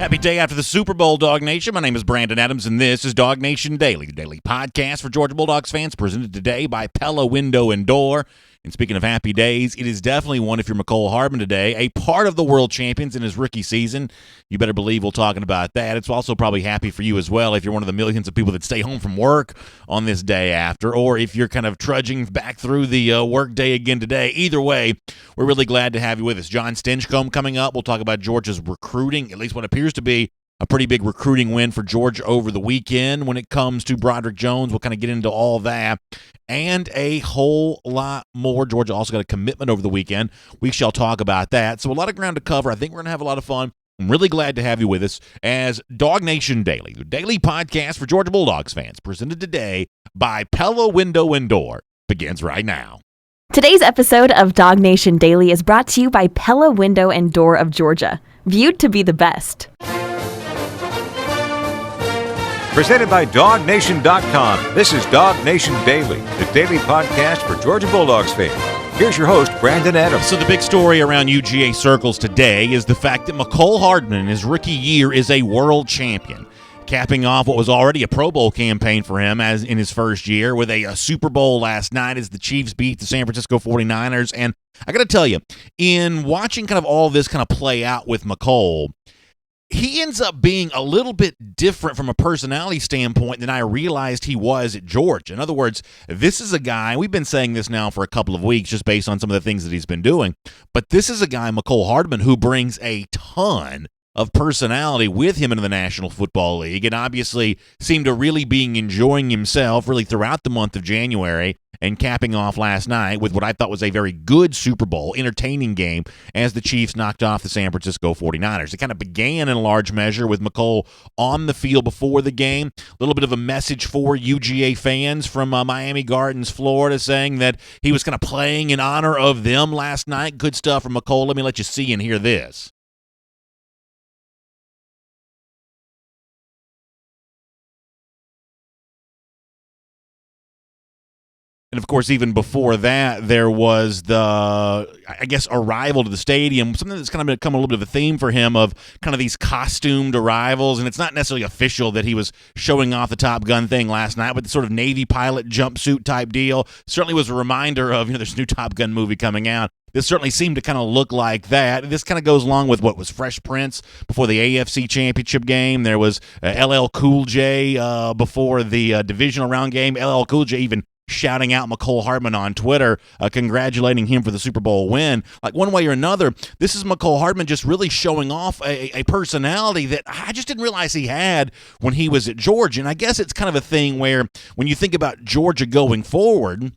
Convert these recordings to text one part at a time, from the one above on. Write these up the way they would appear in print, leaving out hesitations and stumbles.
Happy day after the Super Bowl, Dog Nation. My name is Brandon Adams, and this is DawgNation Daily, the daily podcast for Georgia Bulldogs fans, presented today by Pella Window and Door. And speaking of happy days, it is definitely one if you're Mecole Hardman today, a part of the world champions in his rookie season. You better believe we're talking about that. It's also probably happy for you as well if you're one of the millions of people that stay home from work on this day after, or if you're kind of trudging back through the work day again today. Either way, we're really glad to have you with us. John Stinchcomb coming up. We'll talk about Georgia's recruiting, at least what appears to be a pretty big recruiting win for Georgia over the weekend when it comes to Broderick Jones. We'll kind of get into all that and a whole lot more. Georgia also got a commitment over the weekend. We shall talk about that. So a lot of ground to cover. I think we're going to have a lot of fun. I'm really glad to have you with us as DawgNation Daily, the daily podcast for Georgia Bulldogs fans, presented today by Pella Window and Door, begins right now. Today's episode of DawgNation Daily is brought to you by Pella Window and Door of Georgia, viewed to be the best. Presented by DawgNation.com. This is DawgNation Daily, the daily podcast for Georgia Bulldogs fans. Here's your host, Brandon Adams. So the big story around UGA circles today is the fact that Mecole Hardman in his rookie year is a world champion, capping off what was already a Pro Bowl campaign for him as in his first year with a Super Bowl last night as the Chiefs beat the San Francisco 49ers. And I got to tell you, in watching kind of all this kind of play out with Mecole, he ends up being a little bit different from a personality standpoint than I realized he was at Georgia. In other words, this is a guy, we've been saying this now for a couple of weeks just based on some of the things that he's been doing, but this is a guy, Mecole Hardman, who brings a ton of personality with him into the National Football League and obviously seemed to really be enjoying himself really throughout the month of January and capping off last night with what I thought was a very good Super Bowl, entertaining game as the Chiefs knocked off the San Francisco 49ers. It kind of began in a large measure with Mecole on the field before the game. A little bit of a message for UGA fans from Miami Gardens, Florida, saying that he was kind of playing in honor of them last night. Good stuff from Mecole. Let me let you see and hear this. And, of course, even before that, there was the, I guess, arrival to the stadium, something that's kind of become a little bit of a theme for him of kind of these costumed arrivals. And it's not necessarily official that he was showing off the Top Gun thing last night, but the sort of Navy pilot jumpsuit type deal certainly was a reminder of, there's a new Top Gun movie coming out. This certainly seemed to kind of look like that. This kind of goes along with what was Fresh Prince before the AFC Championship game. There was LL Cool J before the divisional round game. LL Cool J even shouting out Mecole Hardman on Twitter, congratulating him for the Super Bowl win. Like one way or another, this is Mecole Hardman just really showing off a personality that I just didn't realize he had when he was at Georgia. And I guess it's kind of a thing where when you think about Georgia going forward,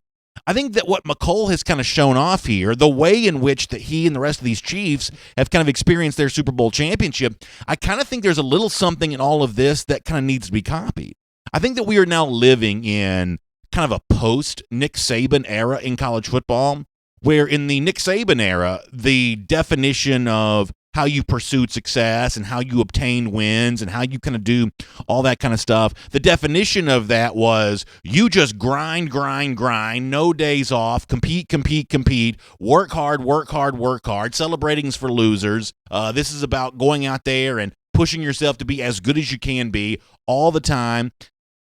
I think that what Mecole has kind of shown off here, the way in which that he and the rest of these Chiefs have kind of experienced their Super Bowl championship, I kind of think there's a little something in all of this that kind of needs to be copied. I think that we are now living in kind of a post-Nick Saban era in college football, where in the Nick Saban era, the definition of how you pursued success and how you obtained wins and how you kind of do all that kind of stuff, the definition of that was you just grind, no days off, compete, work hard, celebrating's for losers. This is about going out there and pushing yourself to be as good as you can be all the time.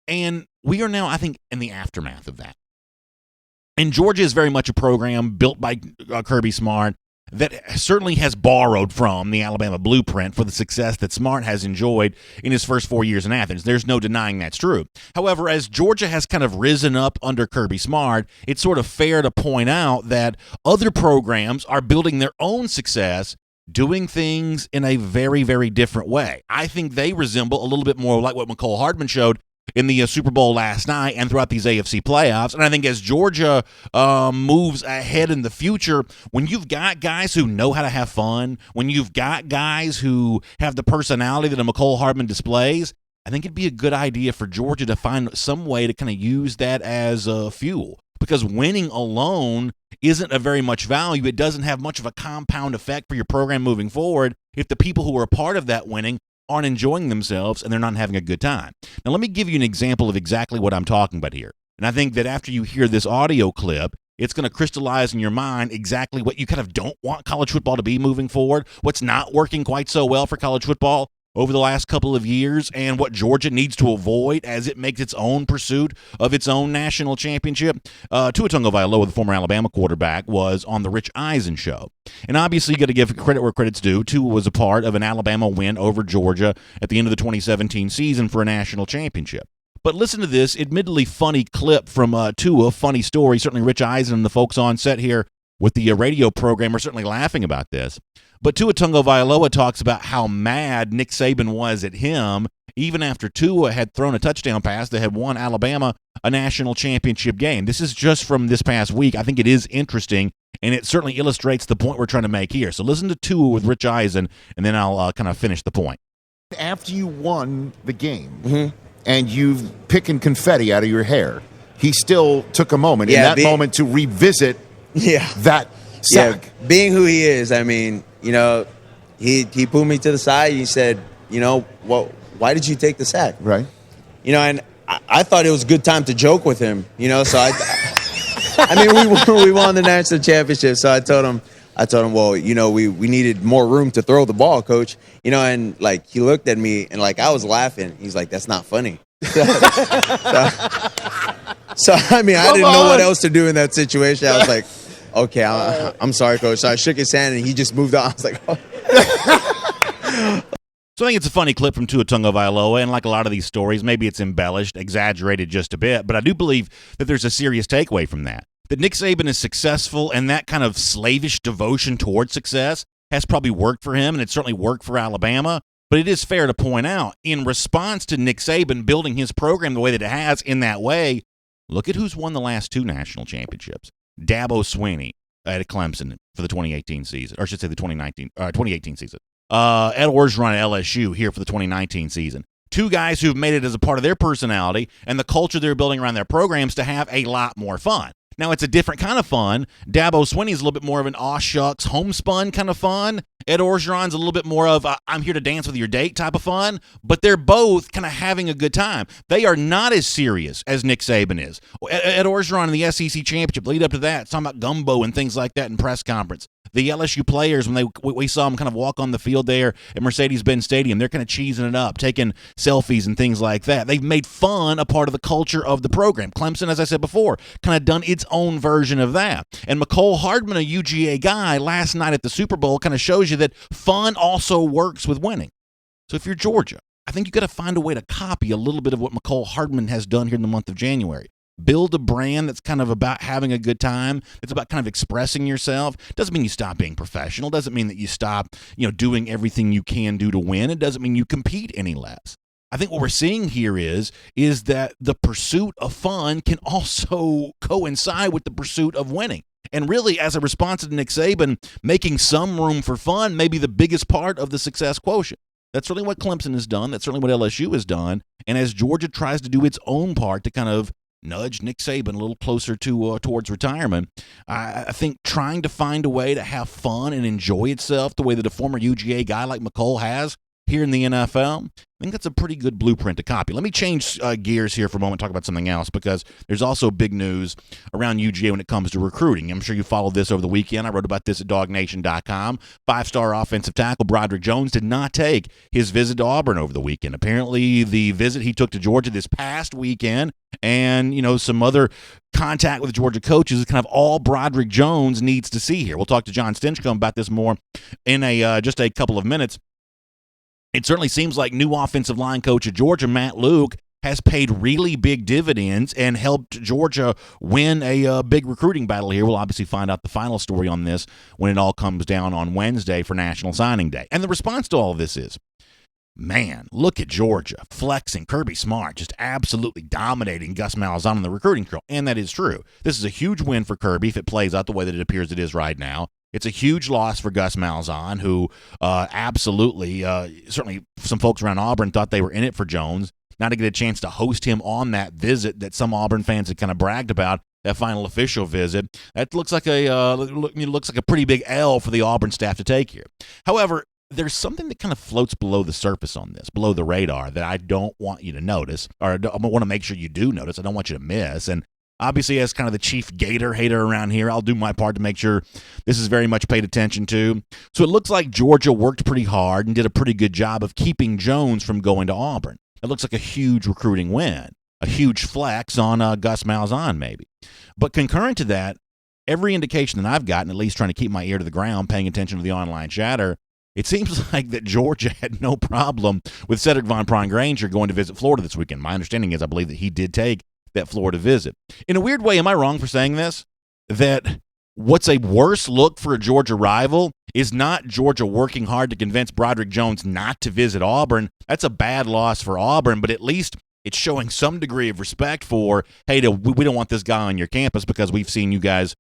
And we are now, I think, in the aftermath of that. And Georgia is very much a program built by Kirby Smart that certainly has borrowed from the Alabama blueprint for the success that Smart has enjoyed in his first 4 years in Athens. There's no denying that's true. However, as Georgia has kind of risen up under Kirby Smart, it's sort of fair to point out that other programs are building their own success doing things in a very, very different way. I think they resemble a little bit more like what Mecole Hardman showed in the Super Bowl last night and throughout these AFC playoffs. And I think as Georgia moves ahead in the future, when you've got guys who know how to have fun, when you've got guys who have the personality that a Mecole Hardman displays, I think it'd be a good idea for Georgia to find some way to kind of use that as fuel. Because winning alone isn't of very much value. It doesn't have much of a compound effect for your program moving forward if the people who are a part of that winning aren't enjoying themselves and they're not having a good time. Now, let me give you an example of exactly what I'm talking about here. And I think that after you hear this audio clip, it's going to crystallize in your mind exactly what you kind of don't want college football to be moving forward, what's not working quite so well for college football, over the last couple of years and what Georgia needs to avoid as it makes its own pursuit of its own national championship. Tua Tagovailoa, the former Alabama quarterback, was on the Rich Eisen show. And obviously, you got to give credit where credit's due. Tua was a part of an Alabama win over Georgia at the end of the 2017 season for a national championship. But listen to this admittedly funny clip from Tua, funny story. Certainly Rich Eisen and the folks on set here with the radio program are certainly laughing about this. But Tua Tagovailoa talks about how mad Nick Saban was at him even after Tua had thrown a touchdown pass that had won Alabama a national championship game. This is just from this past week. I think it is interesting, and it certainly illustrates the point we're trying to make here. So listen to Tua with Rich Eisen, and then I'll kind of finish the point. After you won the game and you've picking confetti out of your hair, he still took a moment in that moment to revisit that sack. Yeah, being who he is, I mean, you know, he pulled me to the side. He said, you know, well, why did you take the sack? Right. You know, and I thought it was a good time to joke with him, you know, so I mean, we won the national championship, so I told him, well, you know, we needed more room to throw the ball, coach. You know, and, like, he looked at me, and, like, I was laughing. He's like, that's not funny. So I mean, I didn't know what else to do in that situation. I was like, okay, I'm sorry, coach. So I shook his hand, and he just moved on. I was like, oh. So I think it's a funny clip from Tua Tagovailoa, and like a lot of these stories, maybe it's embellished, exaggerated just a bit, but I do believe that there's a serious takeaway from that. That Nick Saban is successful, and that kind of slavish devotion towards success has probably worked for him, and it certainly worked for Alabama. But it is fair to point out, in response to Nick Saban building his program the way that it has in that way, look at who's won the last two national championships. Dabo Swinney at Clemson for the 2018 season, or I should say the 2018 season. Ed Orgeron at LSU here for the 2019 season. Two guys who've made it as a part of their personality and the culture they're building around their programs to have a lot more fun. Now, it's a different kind of fun. Dabo Swinney's a little bit more of an aw shucks, homespun kind of fun. Ed Orgeron's a little bit more of I'm here to dance with your date type of fun. But they're both kind of having a good time. They are not as serious as Nick Saban is. Ed Orgeron in the SEC championship, lead up to that, talking about gumbo and things like that in press conference. The LSU players, when we saw them kind of walk on the field there at Mercedes-Benz Stadium, they're kind of cheesing it up, taking selfies and things like that. They've made fun a part of the culture of the program. Clemson, as I said before, kind of done its own version of that. And Mecole Hardman, a UGA guy, last night at the Super Bowl kind of shows you that fun also works with winning. So if you're Georgia, I think you got to find a way to copy a little bit of what Mecole Hardman has done here in the month of January. Build a brand that's kind of about having a good time. It's about kind of expressing yourself. Doesn't mean you stop being professional. Doesn't mean that you stop, doing everything you can do to win. It doesn't mean you compete any less. I think what we're seeing here is that the pursuit of fun can also coincide with the pursuit of winning. And really, as a response to Nick Saban, making some room for fun may be the biggest part of the success quotient. That's certainly what Clemson has done. That's certainly what LSU has done. And as Georgia tries to do its own part to kind of nudge Nick Saban a little closer to towards retirement, I think trying to find a way to have fun and enjoy itself the way that a former UGA guy like Mecole has here in the NFL, I think that's a pretty good blueprint to copy. Let me change gears here for a moment, talk about something else, because there's also big news around UGA when it comes to recruiting. I'm sure you followed this over the weekend. I wrote about this at DawgNation.com. Five-star offensive tackle BRODERICK Jones did not take his visit to Auburn over the weekend. Apparently, the visit he took to Georgia this past weekend and, some other contact with Georgia coaches is kind of all BRODERICK Jones needs to see here. We'll talk to John Stinchcomb about this more in just a couple of minutes. It certainly seems like new offensive line coach at Georgia, Matt Luke, has paid really big dividends and helped Georgia win a big recruiting battle here. We'll obviously find out the final story on this when it all comes down on Wednesday for National Signing Day. And the response to all of this is, man, look at Georgia flexing Kirby Smart, just absolutely dominating Gus Malzahn on the recruiting trail. And that is true. This is a huge win for Kirby if it plays out the way that it appears it is right now. It's a huge loss for Gus Malzahn, who absolutely, certainly some folks around Auburn thought they were in it for Jones. Not to get a chance to host him on that visit that some Auburn fans had kind of bragged about, that final official visit. That looks like a pretty big L for the Auburn staff to take here. However, there's something that kind of floats below the surface on this, below the radar, that I don't want you to notice, or I want to make sure you do notice. I don't want you to miss. And Obviously, as kind of the chief Gator hater around here, I'll do my part to make sure this is very much paid attention to. So it looks like Georgia worked pretty hard and did a pretty good job of keeping Jones from going to Auburn. It looks like a huge recruiting win, a huge flex on Gus Malzahn maybe. But concurrent to that, every indication that I've gotten, at least trying to keep my ear to the ground, paying attention to the online chatter, it seems like that Georgia had no problem with Cedric Von Granger going to visit Florida this weekend. My understanding is I believe that he did take that Florida visit. In a weird way, am I wrong for saying this? That what's a worse look for a Georgia rival is not Georgia working hard to convince Broderick Jones not to visit Auburn. That's a bad loss for Auburn, but at least it's showing some degree of respect for, hey, we don't want this guy on your campus because we've seen you guys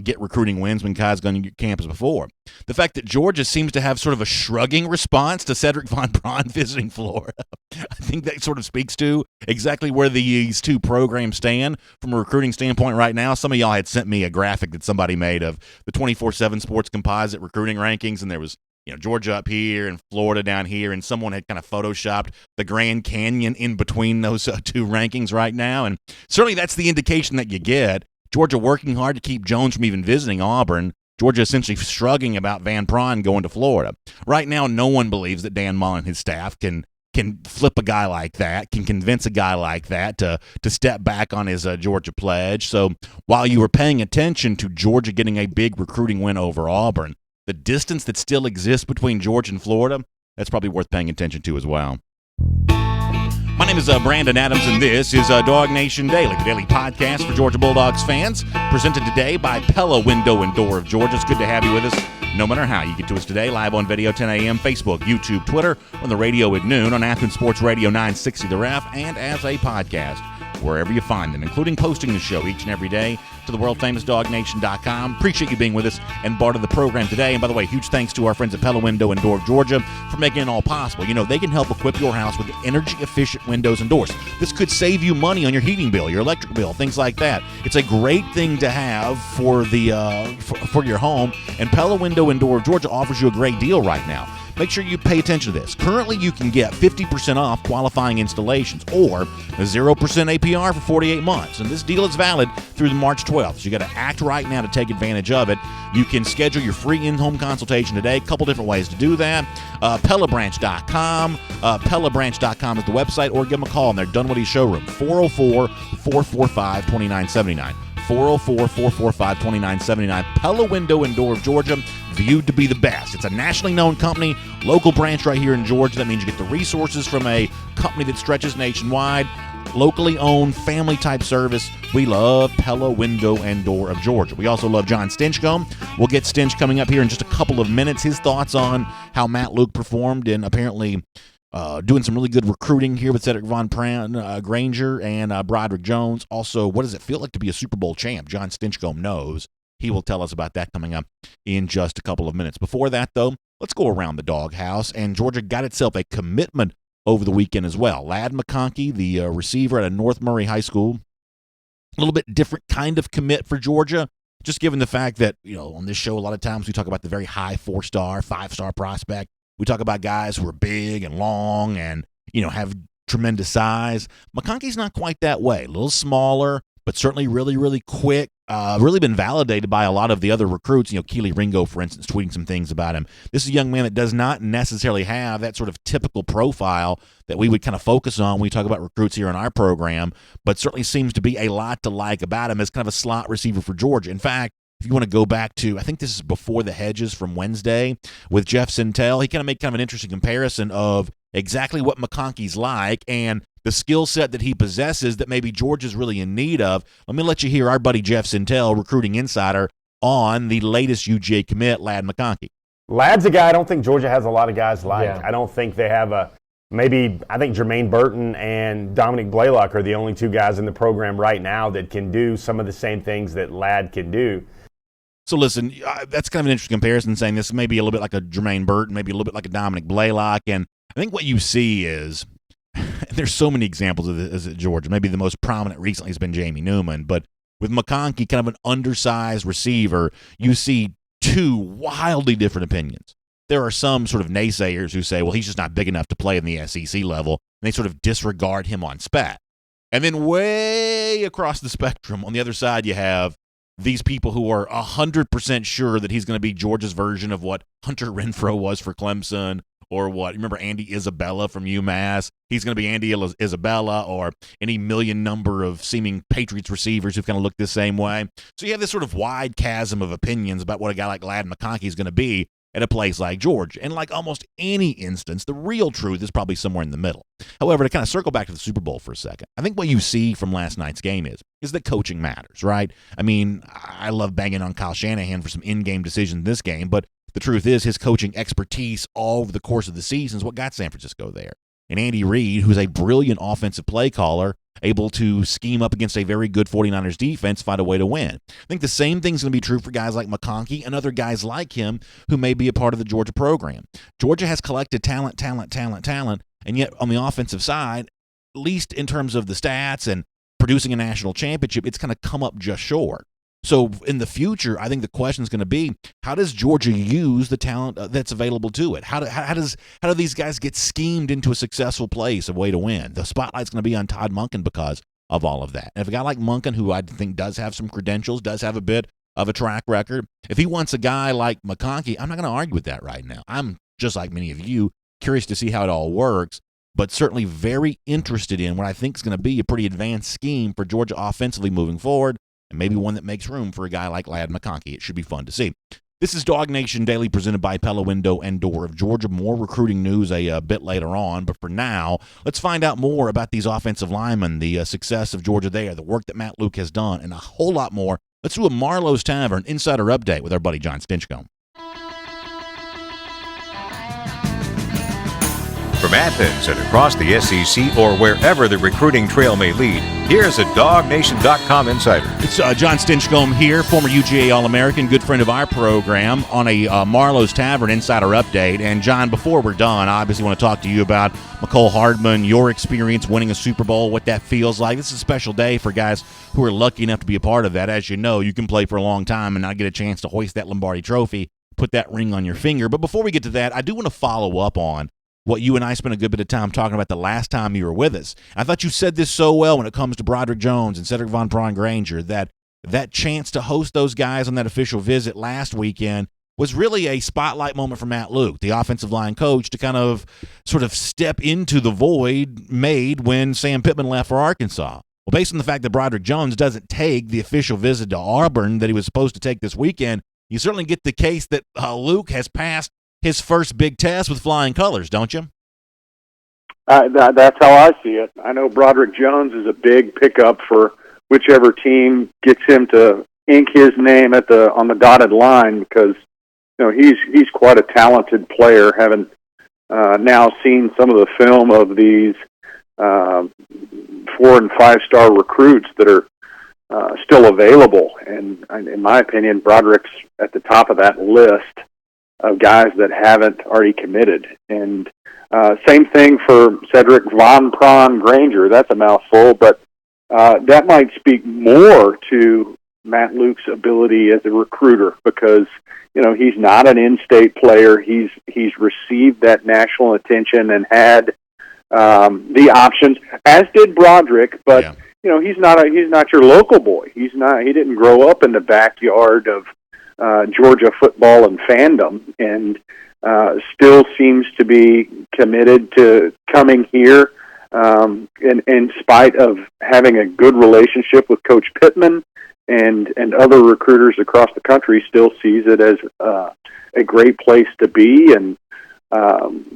get recruiting wins when guys gone to your campus before. The fact that Georgia seems to have sort of a shrugging response to Cedric Von Braun visiting Florida, I think that sort of speaks to exactly where these two programs stand from a recruiting standpoint right now. Some of y'all had sent me a graphic that somebody made of the 24/7 Sports Composite recruiting rankings, and there was Georgia up here and Florida down here, and someone had kind of photoshopped the Grand Canyon in between those two rankings right now, and certainly that's the indication that you get. Georgia working hard to keep Jones from even visiting Auburn. Georgia essentially shrugging about Van Pran going to Florida. Right now, no one believes that Dan Mullen and his staff can flip a guy like that, can convince a guy like that to step back on his Georgia pledge. So while you were paying attention to Georgia getting a big recruiting win over Auburn, the distance that still exists between Georgia and Florida, that's probably worth paying attention to as well. My name is Brandon Adams, and this is DawgNation Daily, the daily podcast for Georgia Bulldogs fans, presented today by Pella Window and Door of Georgia. It's good to have you with us, no matter how you get to us today, live on video, 10 a.m., Facebook, YouTube, Twitter, on the radio at noon, on Athens Sports Radio 960 The Ref, and as a podcast, wherever you find them, including posting the show each and every day to the world-famous DawgNation.com. Appreciate you being with us and part of the program today. And by the way, huge thanks to our friends at Pella Window and Door of Georgia for making it all possible. They can help equip your house with energy-efficient windows and doors. This could save you money on your heating bill, your electric bill, things like that. It's a great thing to have for for your home, and Pella Window and Door of Georgia offers you a great deal right now. Make sure you pay attention to this. Currently, you can get 50% off qualifying installations or a 0% APR for 48 months. And this deal is valid through March 12th. So you got to act right now to take advantage of it. You can schedule your free in-home consultation today. A couple different ways to do that. PellaBranch.com. PellaBranch.com is the website, or give them a call in their Dunwoody showroom, 404-445-2979. 404-445-2979. Pella Window and Door of Georgia, viewed to be the best. It's a nationally known company, local branch right here in Georgia. That means you get the resources from a company that stretches nationwide, locally owned, family-type service. We love Pella Window and Door of Georgia. We also love John Stinchcomb. We'll get Stinch coming up here in just a couple of minutes. His thoughts on how Matt Luke performed in apparently doing some really good recruiting here with Cedric Von Granger and Broderick Jones. Also, what does it feel like to be a Super Bowl champ? John Stinchcomb knows. He will tell us about that coming up in just a couple of minutes. Before that, though, let's go around the doghouse. And Georgia got itself a commitment over the weekend as well. Ladd McConkey, the receiver at North Murray High School, a little bit different kind of commit for Georgia, just given the fact that, on this show, a lot of times we talk about the very high 4-star, 5-star prospect. We talk about guys who are big and long and, have tremendous size. McConkey's not quite that way. A little smaller, but certainly really, really quick. Really been validated by a lot of the other recruits. Keely Ringo, for instance, tweeting some things about him. This is a young man that does not necessarily have that sort of typical profile that we would kind of focus on when we talk about recruits here on our program, but certainly seems to be a lot to like about him as kind of a slot receiver for Georgia. In fact, if you want to go back to, I think this is before the Hedges from Wednesday with Jeff Sintel, he kind of made kind of an interesting comparison of exactly what McConkey's like and the skill set that he possesses that maybe Georgia's really in need of. Let me let you hear our buddy Jeff Sintel, recruiting insider, on the latest UGA commit, Ladd McConkey. Ladd's a guy I don't think Georgia has a lot of guys like. Yeah. I don't think they have I think Jermaine Burton and Dominic Blaylock are the only two guys in the program right now that can do some of the same things that Ladd can do. So listen, that's kind of an interesting comparison, saying this may be a little bit like a Jermaine Burton, maybe a little bit like a Dominic Blaylock. And I think what you see is, there's so many examples of this at Georgia. Maybe the most prominent recently has been Jamie Newman. But with McConkey, kind of an undersized receiver, you see two wildly different opinions. There are some sort of naysayers who say, well, he's just not big enough to play in the SEC level, and they sort of disregard him on spec. And then way across the spectrum, on the other side, you have these people who are 100% sure that he's going to be Georgia's version of what Hunter Renfrow was for Clemson, or what, remember Andy Isabella from UMass? He's going to be Andy Isabella, or any million number of seeming Patriots receivers who kind of look the same way. So you have this sort of wide chasm of opinions about what a guy like Ladd McConkey is going to be at a place like Georgia. And like almost any instance, the real truth is probably somewhere in the middle. However, to kind of circle back to the Super Bowl for a second, I think what you see from last night's game is that coaching matters, right? I mean, I love banging on Kyle Shanahan for some in-game decisions in this game, but the truth is his coaching expertise all over the course of the season is what got San Francisco there. And Andy Reid, who's a brilliant offensive play caller, able to scheme up against a very good 49ers defense, find a way to win. I think the same thing's going to be true for guys like McConkey and other guys like him who may be a part of the Georgia program. Georgia has collected talent, and yet on the offensive side, at least in terms of the stats and producing a national championship, it's kind of come up just short. So in the future, I think the question is going to be, how does Georgia use the talent that's available to it? How do these guys get schemed into a successful place, a way to win? The spotlight's going to be on Todd Monken because of all of that. And if a guy like Monken, who I think does have some credentials, does have a bit of a track record, if he wants a guy like McConkey, I'm not going to argue with that right now. I'm, just like many of you, curious to see how it all works, but certainly very interested in what I think is going to be a pretty advanced scheme for Georgia offensively moving forward, and maybe one that makes room for a guy like Ladd McConkey. It should be fun to see. This is DawgNation Daily, presented by Pella Window and Door of Georgia. More recruiting news a bit later on, but for now, let's find out more about these offensive linemen, the success of Georgia there, the work that Matt Luke has done, and a whole lot more. Let's do a Marlowe's Tavern Insider Update with our buddy John Stinchcomb. From Athens and across the SEC or wherever the recruiting trail may lead, here's a DawgNation.com insider. It's John Stinchcomb here, former UGA All-American, good friend of our program, on a Marlowe's Tavern Insider Update. And, John, before we're done, I obviously want to talk to you about Mecole Hardman, your experience winning a Super Bowl, what that feels like. This is a special day for guys who are lucky enough to be a part of that. As you know, you can play for a long time and not get a chance to hoist that Lombardi trophy, put that ring on your finger. But before we get to that, I do want to follow up on what you and I spent a good bit of time talking about the last time you were with us. I thought you said this so well when it comes to Broderick Jones and Cedric Von Braun-Granger, that chance to host those guys on that official visit last weekend was really a spotlight moment for Matt Luke, the offensive line coach, to kind of sort of step into the void made when Sam Pittman left for Arkansas. Well, based on the fact that Broderick Jones doesn't take the official visit to Auburn that he was supposed to take this weekend, you certainly get the case that Luke has passed his first big test with flying colors, don't you? That's how I see it. I know Broderick Jones is a big pickup for whichever team gets him to ink his name on the dotted line, because he's quite a talented player. Having now seen some of the film of these 4- and 5-star recruits that are still available, and in my opinion, Broderick's at the top of that list of guys that haven't already committed. And same thing for Cedric Von Braun-Granger. That's a mouthful, but that might speak more to Matt Luke's ability as a recruiter, because he's not an in-state player. He's received that national attention and had the options, as did Broderick. But he's not your local boy. He didn't grow up in the backyard of Georgia football and fandom, and still seems to be committed to coming here, in spite of having a good relationship with Coach Pittman and other recruiters across the country. Still sees it as a great place to be. And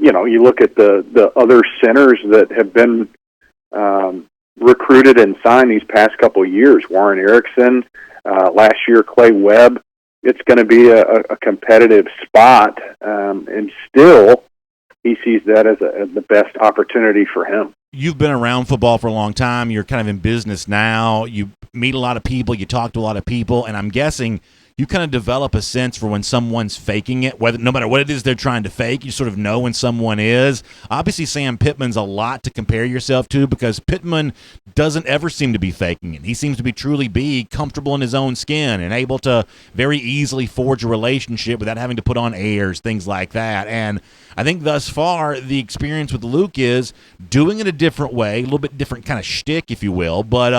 you look at the other centers that have been recruited and signed these past couple of years. Warren Erickson, last year Clay Webb. It's going to be a competitive spot, and still he sees that as the best opportunity for him. You've been around football for a long time. You're kind of in business now. You meet a lot of people. You talk to a lot of people, and I'm guessing you kind of develop a sense for when someone's faking it, no matter what it is they're trying to fake. You sort of know when someone is. Obviously, Sam Pittman's a lot to compare yourself to, because Pittman doesn't ever seem to be faking it. He seems to be truly comfortable in his own skin and able to very easily forge a relationship without having to put on airs, things like that. And I think thus far the experience with Luke is doing it a different way, a little bit different kind of shtick, if you will, but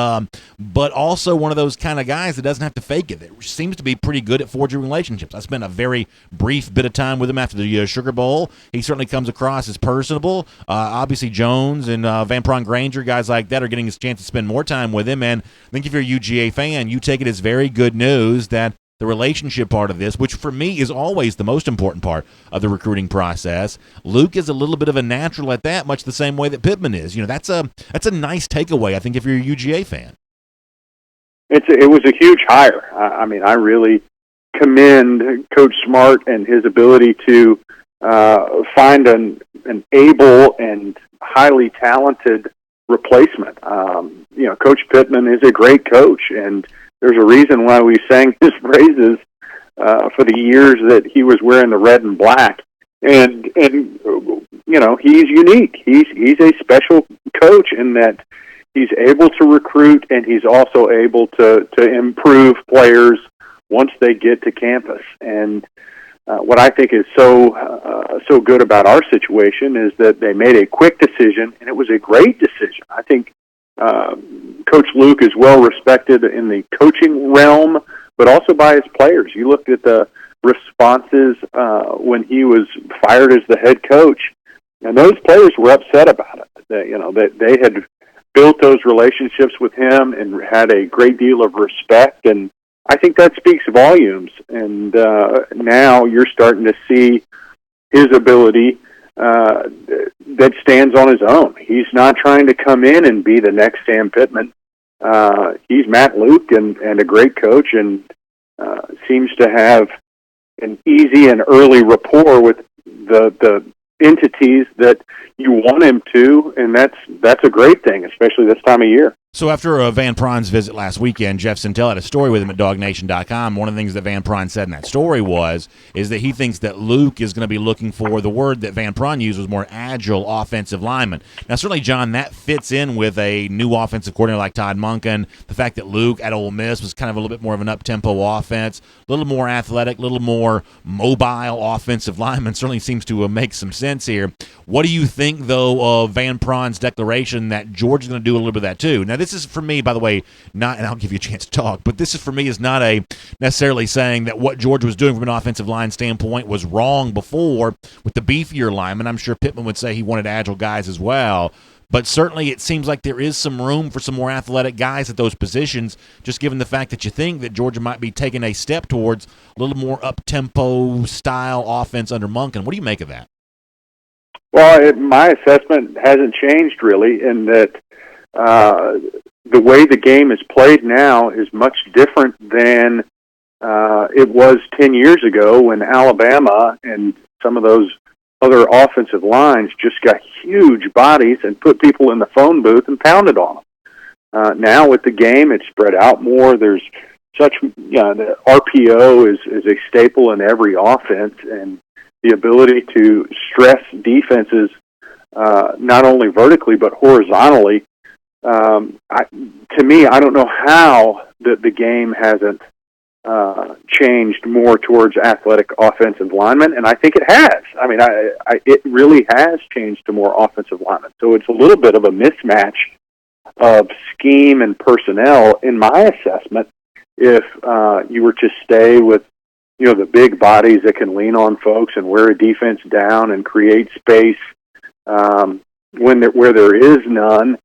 also one of those kind of guys that doesn't have to fake it. It seems to be pretty good at forging relationships. I spent a very brief bit of time with him after the Sugar Bowl. He certainly comes across as personable. Obviously, Jones and Van Pron Granger, guys like that, are getting a chance to spend more time with him. And I think if you're a UGA fan, you take it as very good news that the relationship part of this, which for me is always the most important part of the recruiting process, Luke is a little bit of a natural at that, much the same way that Pittman is. That's a nice takeaway, I think, if you're a UGA fan. It was a huge hire. I mean, I really commend Coach Smart and his ability to find an able and highly talented replacement. Coach Pittman is a great coach, and there's a reason why we sang his praises for the years that he was wearing the red and black. And he's unique. He's a special coach in that he's able to recruit, and he's also able to improve players once they get to campus. And what I think is so good about our situation is that they made a quick decision, and it was a great decision. I think Coach Luke is well respected in the coaching realm, but also by his players. You looked at the responses when he was fired as the head coach, and those players were upset about it. They had built those relationships with him and had a great deal of respect, and I think that speaks volumes. And now you're starting to see his ability that stands on his own. He's not trying to come in and be the next Sam Pittman. He's Matt Luke and a great coach, and seems to have an easy and early rapport with the entities that you want him to, and that's a great thing, especially this time of year. So after Van Pron's visit last weekend, Jeff Sintel had a story with him at DawgNation.com. One of the things that Van Pron said in that story is that he thinks that Luke is going to be looking for, the word that Van Pron used was more agile offensive lineman. Now, certainly, John, that fits in with a new offensive coordinator like Todd Monken. The fact that Luke at Ole Miss was kind of a little bit more of an up-tempo offense, a little more athletic, a little more mobile offensive lineman certainly seems to make some sense here. What do you think, though, of Van Pron's declaration that George is going to do a little bit of that, too? Now, this is, for me, by the way, not, and I'll give you a chance to talk, but this is, for me, is not a necessarily saying that what George was doing from an offensive line standpoint was wrong before with the beefier linemen. I'm sure Pittman would say he wanted agile guys as well. But certainly it seems like there is some room for some more athletic guys at those positions, just given the fact that you think that Georgia might be taking a step towards a little more up-tempo style offense under Monken. What do you make of that? Well, my assessment hasn't changed really, in that the way the game is played now is much different than it was 10 years ago when Alabama and some of those other offensive lines just got huge bodies and put people in the phone booth and pounded on them. Now with the game, it's spread out more. There's such, the RPO is a staple in every offense, and the ability to stress defenses not only vertically but horizontally. To me, I don't know how the game hasn't changed more towards athletic offensive linemen, and I think it has. I mean, it really has changed to more offensive linemen. So it's a little bit of a mismatch of scheme and personnel, in my assessment, if you were to stay with the big bodies that can lean on folks and wear a defense down and create space where there is none,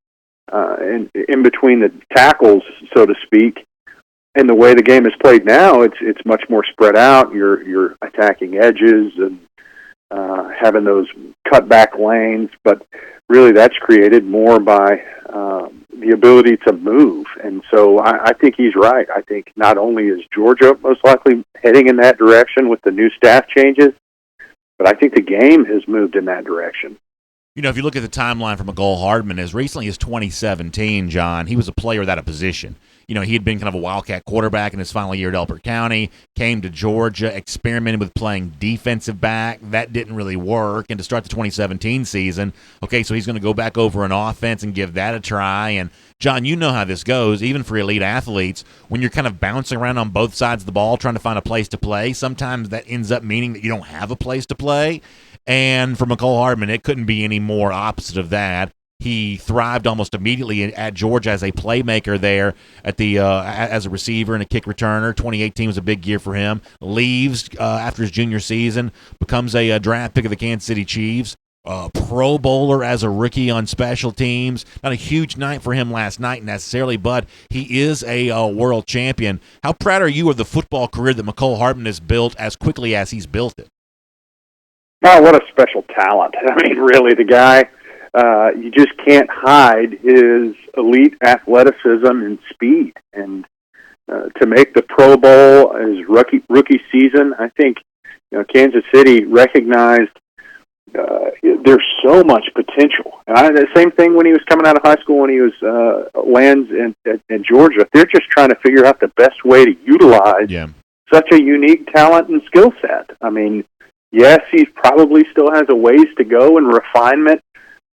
in between the tackles, so to speak. And the way the game is played now, it's much more spread out. You're attacking edges and having those cutback lanes, but really that's created more by the ability to move. And so I think he's right. I think not only is Georgia most likely heading in that direction with the new staff changes, but I think the game has moved in that direction. If you look at the timeline for Mecole Hardman, as recently as 2017, John, he was a player without a position. He had been kind of a wildcat quarterback in his final year at Elbert County, came to Georgia, experimented with playing defensive back. That didn't really work. And to start the 2017 season, okay, so he's going to go back over an offense and give that a try. And, John, you know how this goes, even for elite athletes. When you're kind of bouncing around on both sides of the ball trying to find a place to play, sometimes that ends up meaning that you don't have a place to play. And for Mecole Hardman, it couldn't be any more opposite of that. He thrived almost immediately at Georgia as a playmaker there at the as a receiver and a kick returner. 2018 was a big year for him. Leaves after his junior season, becomes a draft pick of the Kansas City Chiefs. Pro Bowler as a rookie on special teams. Not a huge night for him last night necessarily, but he is a world champion. How proud are you of the football career that Mecole Hardman has built as quickly as he's built it? Oh, what a special talent. I mean, really, the guy, you just can't hide his elite athleticism and speed. And to make the Pro Bowl his rookie season, I think Kansas City recognized there's so much potential. And the same thing when he was coming out of high school, when he was lands in Georgia. They're just trying to figure out the best way to utilize such a unique talent and skill set. I mean, yes, he probably still has a ways to go in refinement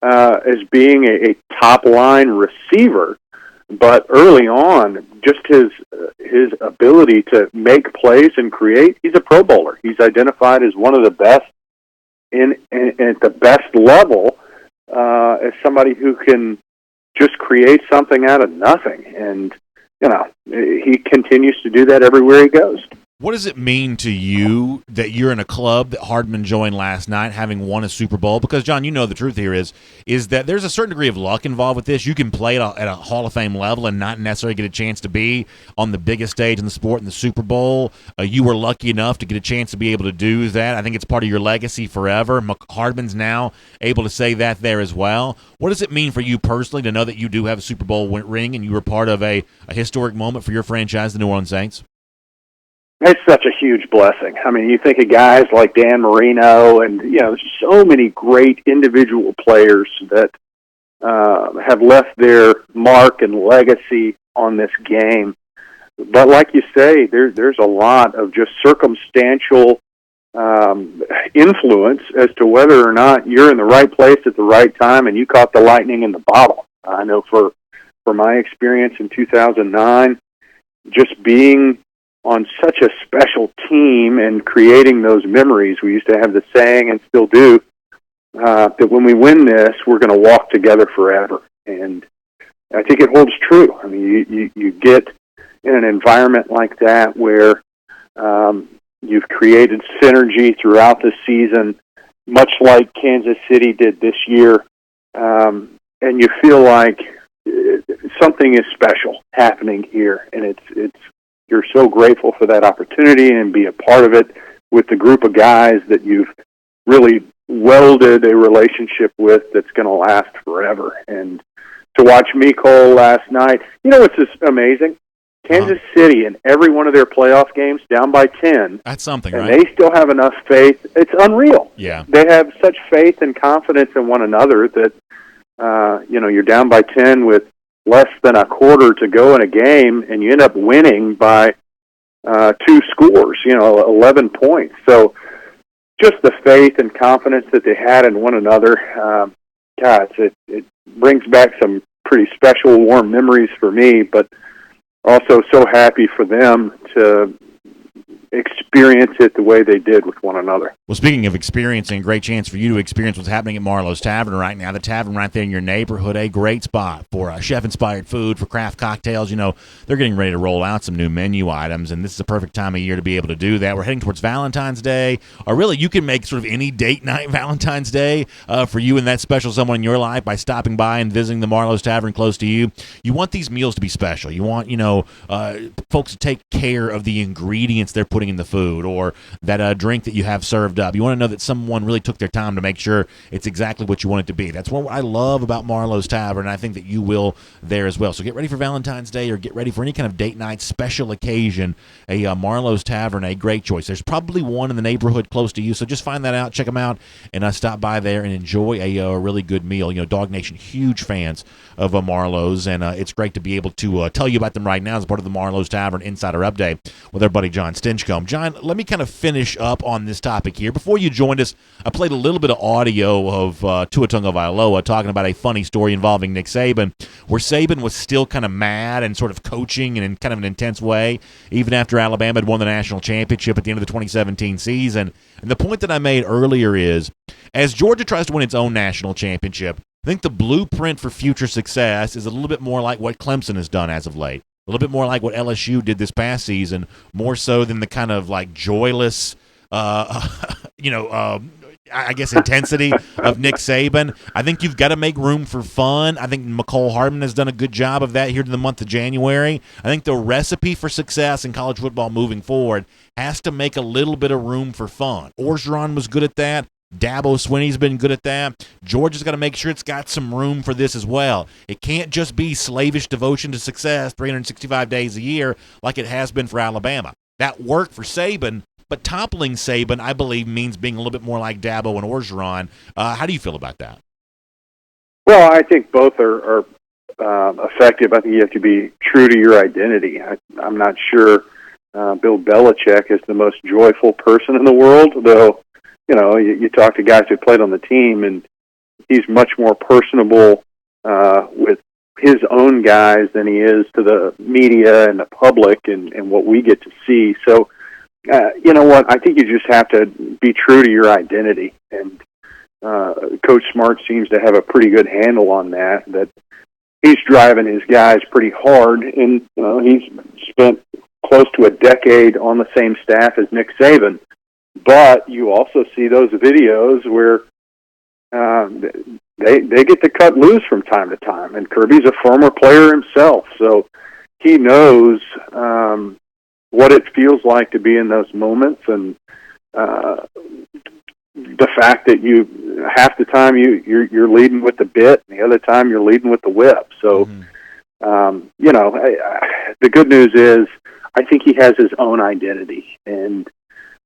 as being a top-line receiver, but early on, just his ability to make plays and create, he's a Pro Bowler. He's identified as one of the best at the best level as somebody who can just create something out of nothing. And, he continues to do that everywhere he goes. What does it mean to you that you're in a club that Hardman joined last night, having won a Super Bowl? Because, John, the truth here is that there's a certain degree of luck involved with this. You can play at a Hall of Fame level and not necessarily get a chance to be on the biggest stage in the sport in the Super Bowl. You were lucky enough to get a chance to be able to do that. I think it's part of your legacy forever. Hardman's now able to say that there as well. What does it mean for you personally to know that you do have a Super Bowl ring and you were part of a historic moment for your franchise, the New Orleans Saints? It's such a huge blessing. I mean, you think of guys like Dan Marino and, so many great individual players that have left their mark and legacy on this game. But like you say, there's a lot of just circumstantial influence as to whether or not you're in the right place at the right time and you caught the lightning in the bottle. I know for my experience in 2009, just being on such a special team and creating those memories. We used to have the saying, and still do, that when we win this, we're going to walk together forever. And I think it holds true. I mean, you get in an environment like that where you've created synergy throughout the season, much like Kansas City did this year, and you feel like something is special happening here, and it's you're so grateful for that opportunity and be a part of it with the group of guys that you've really welded a relationship with that's going to last forever. And to watch Mecole last night, what's just amazing? Kansas City in every one of their playoff games down by 10. That's something, and right? They still have enough faith. It's unreal. Yeah. They have such faith and confidence in one another that, you're down by 10 with less than a quarter to go in a game, and you end up winning by 2 scores, 11 points. So just the faith and confidence that they had in one another, it brings back some pretty special, warm memories for me, but also so happy for them to experience it the way they did with one another. Well, speaking of experiencing, great chance for you to experience what's happening at Marlowe's Tavern right now. The tavern right there in your neighborhood, a great spot for chef-inspired food, for craft cocktails. They're getting ready to roll out some new menu items, and this is the perfect time of year to be able to do that. We're heading towards Valentine's Day, or really you can make sort of any date night Valentine's Day for you and that special someone in your life by stopping by and visiting the Marlowe's Tavern close to you. You want these meals to be special. You want, folks to take care of the ingredients they're putting in the food or that drink that you have served up. You want to know that someone really took their time to make sure it's exactly what you want it to be. That's what I love about Marlowe's Tavern, and I think that you will there as well. So get ready for Valentine's Day or get ready for any kind of date night special occasion. A Marlowe's Tavern, a great choice. There's probably one in the neighborhood close to you, so just find that out, check them out, and stop by there and enjoy a really good meal. DawgNation, huge fans of Marlowe's, and it's great to be able to tell you about them right now as part of the Marlowe's Tavern Insider Update with our buddy John Stinchcomb. John, let me kind of finish up on this topic here. Before you joined us, I played a little bit of audio of Tua Tagovailoa talking about a funny story involving Nick Saban, where Saban was still kind of mad and sort of coaching in kind of an intense way, even after Alabama had won the national championship at the end of the 2017 season. And the point that I made earlier is, as Georgia tries to win its own national championship, I think the blueprint for future success is a little bit more like what Clemson has done as of late, a little bit more like what LSU did this past season, more so than the kind of like joyless, I guess, intensity of Nick Saban. I think you've got to make room for fun. I think Mecole Hardman has done a good job of that here in the month of January. I think the recipe for success in college football moving forward has to make a little bit of room for fun. Orgeron was good at that. Dabo Swinney's been good at that. Georgia's got to make sure it's got some room for this as well. It can't just be slavish devotion to success 365 days a year like it has been for Alabama. That worked for Saban, but toppling Saban, I believe, means being a little bit more like Dabo and Orgeron. How do you feel about that? Well, I think both are effective. I think you have to be true to your identity. I'm not sure Bill Belichick is the most joyful person in the world, though. You talk to guys who played on the team, and he's much more personable with his own guys than he is to the media and the public and what we get to see. So, you know what? I think you just have to be true to your identity. And Coach Smart seems to have a pretty good handle on that he's driving his guys pretty hard. And he's spent close to a decade on the same staff as Nick Saban. But you also see those videos where they get to cut loose from time to time. And Kirby's a former player himself, so he knows what it feels like to be in those moments. And the fact that half the time you're leading with the bit, and the other time you're leading with the whip. So, the good news is I think he has his own identity, and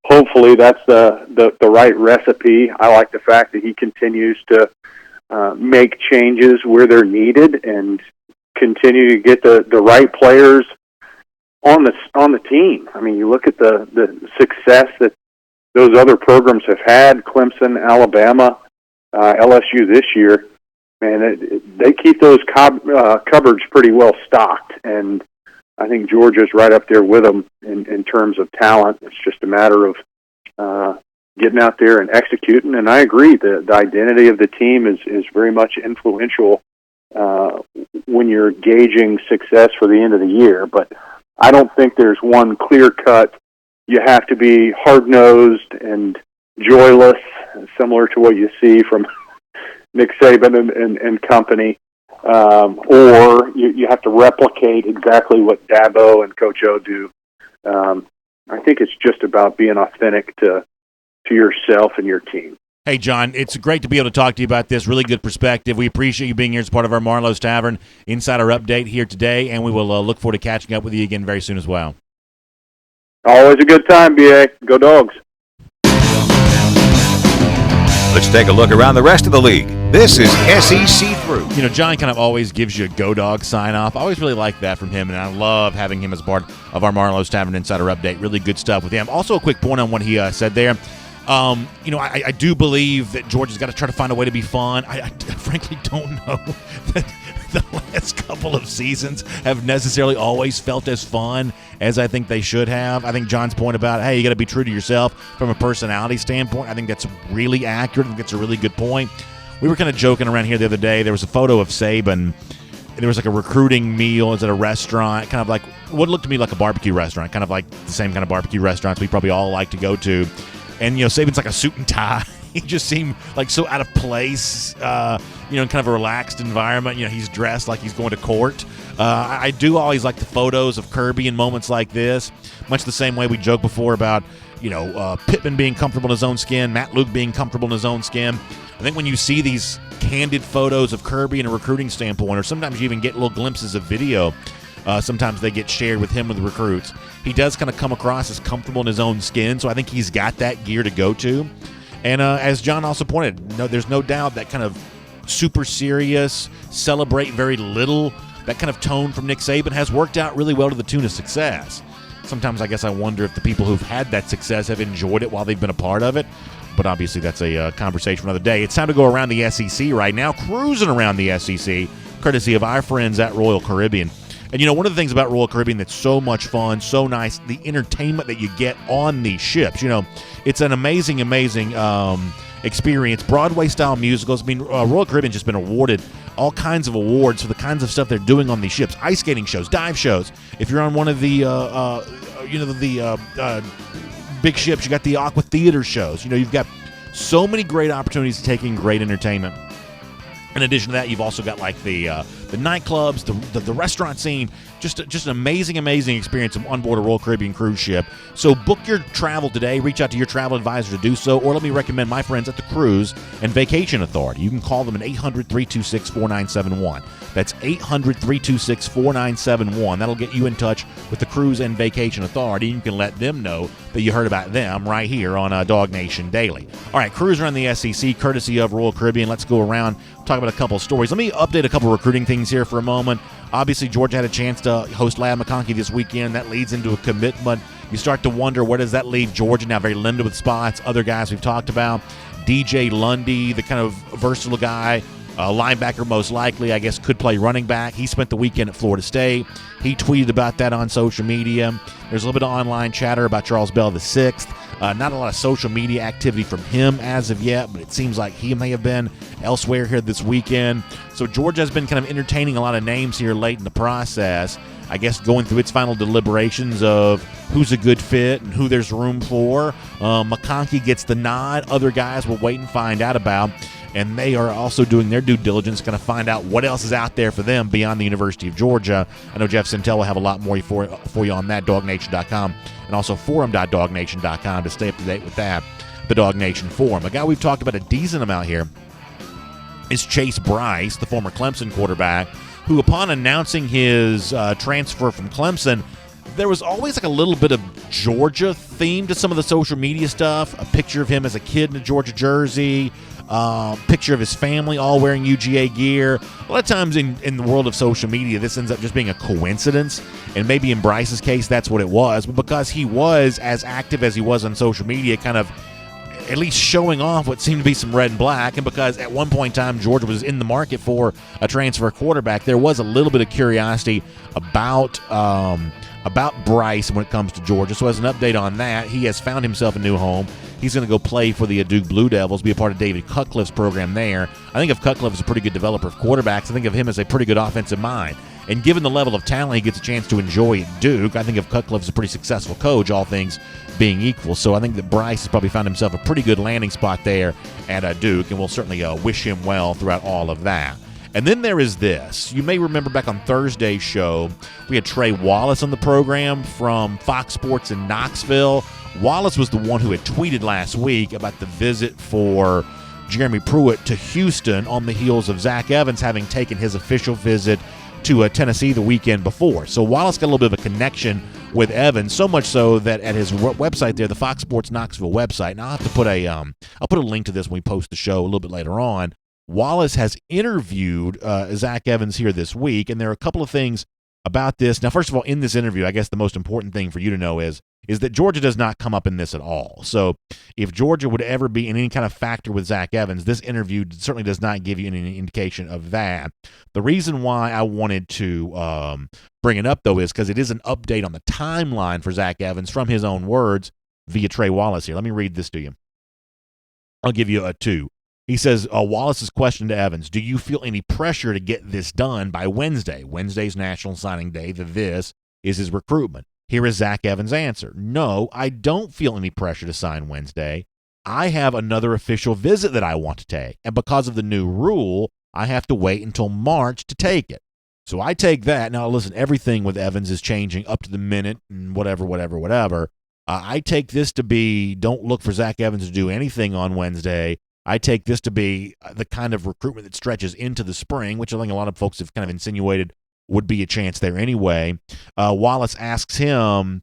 hopefully that's the right recipe. I like the fact that he continues to make changes where they're needed and continue to get the right players on the team. I mean, you look at the success that those other programs have had, Clemson, Alabama, LSU this year. Man, they keep those cupboards pretty well stocked, and I think Georgia's right up there with them in terms of talent. It's just a matter of getting out there and executing. And I agree, the identity of the team is very much influential when you're gauging success for the end of the year. But I don't think there's one clear cut. You have to be hard-nosed and joyless, similar to what you see from Nick Saban and company. Or you have to replicate exactly what Dabo and Coach O do. I think it's just about being authentic to yourself and your team. Hey, John, it's great to be able to talk to you about this. Really good perspective. We appreciate you being here as part of our Marlowe's Tavern Insider Update here today, and we will look forward to catching up with you again very soon as well. Always a good time, B.A. Go Dogs. Let's take a look around the rest of the league. This is SEC Through. John kind of always gives you a Go Dog sign-off. I always really like that from him, and I love having him as part of our Marlowe's Tavern Insider Update. Really good stuff with him. Also, a quick point on what he said there. I do believe that Georgia's got to try to find a way to be fun. I frankly don't know that the last couple of seasons have necessarily always felt as fun as I think they should have. I think John's point about, hey, you got to be true to yourself from a personality standpoint, I think that's really accurate. I think it's a really good point. We were kind of joking around here the other day. There was a photo of Saban. There was like a recruiting meal. It was at a restaurant, kind of like what looked to me like a barbecue restaurant, kind of like the same kind of barbecue restaurants we probably all like to go to. And, Saban's like a suit and tie. He just seemed like so out of place, in kind of a relaxed environment. He's dressed like he's going to court. I do always like the photos of Kirby in moments like this, much the same way we joked before about, Pittman being comfortable in his own skin, Matt Luke being comfortable in his own skin. I think when you see these candid photos of Kirby in a recruiting standpoint, or sometimes you even get little glimpses of video, sometimes they get shared with him with the recruits. He does kind of come across as comfortable in his own skin, so I think he's got that gear to go to. And as John also pointed, there's no doubt that kind of super serious, celebrate very little, that kind of tone from Nick Saban has worked out really well to the tune of success. Sometimes I guess I wonder if the people who've had that success have enjoyed it while they've been a part of it. But obviously that's a conversation for another day. It's time to go around the SEC right now, cruising around the SEC, courtesy of our friends at Royal Caribbean. And, one of the things about Royal Caribbean that's so much fun, so nice, the entertainment that you get on these ships. It's an amazing experience. Broadway-style musicals. Royal Caribbean's just been awarded all kinds of awards for the kinds of stuff they're doing on these ships. Ice skating shows, dive shows. If you're on one of the, big ships, you got the aqua theater shows. You've got so many great opportunities to take in great entertainment. In addition to that, you've also got like the nightclubs, the restaurant scene, just an amazing experience on board a Royal Caribbean cruise ship. So book your travel today. Reach out to your travel advisor to do so, or let me recommend my friends at the Cruise and Vacation Authority. You can call them at 800-326-4971. That's 800-326-4971. That'll get you in touch with the Cruise and Vacation Authority. You can let them know that you heard about them right here on DawgNation Daily. All right, cruise around the SEC, courtesy of Royal Caribbean. Let's go around, talk about a couple of stories. Let me update a couple of recruiting things here for a moment. Obviously, Georgia had a chance to host Ladd McConkey this weekend. That leads into a commitment. You start to wonder, where does that leave Georgia? Now very limited with spots. Other guys we've talked about. DJ Lundy, the kind of versatile guy, linebacker most likely, I guess, could play running back. He spent the weekend at Florida State. He tweeted about that on social media. There's a little bit of online chatter about Charles Bell VI. Not a lot of social media activity from him as of yet, but it seems like he may have been elsewhere here this weekend. So Georgia has been kind of entertaining a lot of names here late in the process. I guess going through its final deliberations of who's a good fit and who there's room for. McConkey gets the nod. Other guys will wait and find out about. And they are also doing their due diligence, going to find out what else is out there for them beyond the University of Georgia. I know Jeff Sintel will have a lot more for you on that, DawgNation.com, and also forum.DawgNation.com to stay up to date with that, the Dawg Nation Forum. A guy we've talked about a decent amount here is Chase Bryce, the former Clemson quarterback, who upon announcing his transfer from Clemson, there was always like a little bit of Georgia theme to some of the social media stuff. A picture of him as a kid in a Georgia jersey, picture of his family all wearing UGA gear. A lot of times in the world of social media, this ends up just being a coincidence, and maybe in Bryce's case, that's what it was. But because he was as active as he was on social media, kind of at least showing off what seemed to be some red and black, and because at one point in time Georgia was in the market for a transfer quarterback, there was a little bit of curiosity about Bryce when it comes to Georgia. So as an update on that, he has found himself a new home. He's going to go play for the Duke Blue Devils, be a part of David Cutcliffe's program there. I think of Cutcliffe as a pretty good developer of quarterbacks. I think of him as a pretty good offensive mind. And given the level of talent he gets a chance to enjoy at Duke, I think of Cutcliffe as a pretty successful coach, all things being equal. So I think that Bryce has probably found himself a pretty good landing spot there at Duke, and we'll certainly wish him well throughout all of that. And then there is this. You may remember back on Thursday's show, we had Trey Wallace on the program from Fox Sports in Knoxville. Wallace was the one who had tweeted last week about the visit for Jeremy Pruitt to Houston on the heels of Zach Evans having taken his official visit to Tennessee the weekend before. So Wallace got a little bit of a connection with Evans, so much so that at his website there, the Fox Sports Knoxville website, and I'll have to put I'll put a link to this when we post the show a little bit later on. Wallace has interviewed Zach Evans here this week, and there are a couple of things about this. Now, first of all, in this interview, I guess the most important thing for you to know is that Georgia does not come up in this at all. So if Georgia would ever be in any kind of factor with Zach Evans, this interview certainly does not give you any indication of that. The reason why I wanted to bring it up, though, is because it is an update on the timeline for Zach Evans from his own words via Trey Wallace here. Let me read this to you. I'll give you a 2. He says, Wallace's question to Evans, do you feel any pressure to get this done by Wednesday? Wednesday's National Signing Day. This is his recruitment. Here is Zach Evans' answer. No, I don't feel any pressure to sign Wednesday. I have another official visit that I want to take, and because of the new rule, I have to wait until March to take it. So I take that. Now, listen, everything with Evans is changing up to the minute and whatever. I take this to be, don't look for Zach Evans to do anything on Wednesday. I take this to be the kind of recruitment that stretches into the spring, which I think a lot of folks have kind of insinuated would be a chance there anyway. Wallace asks him,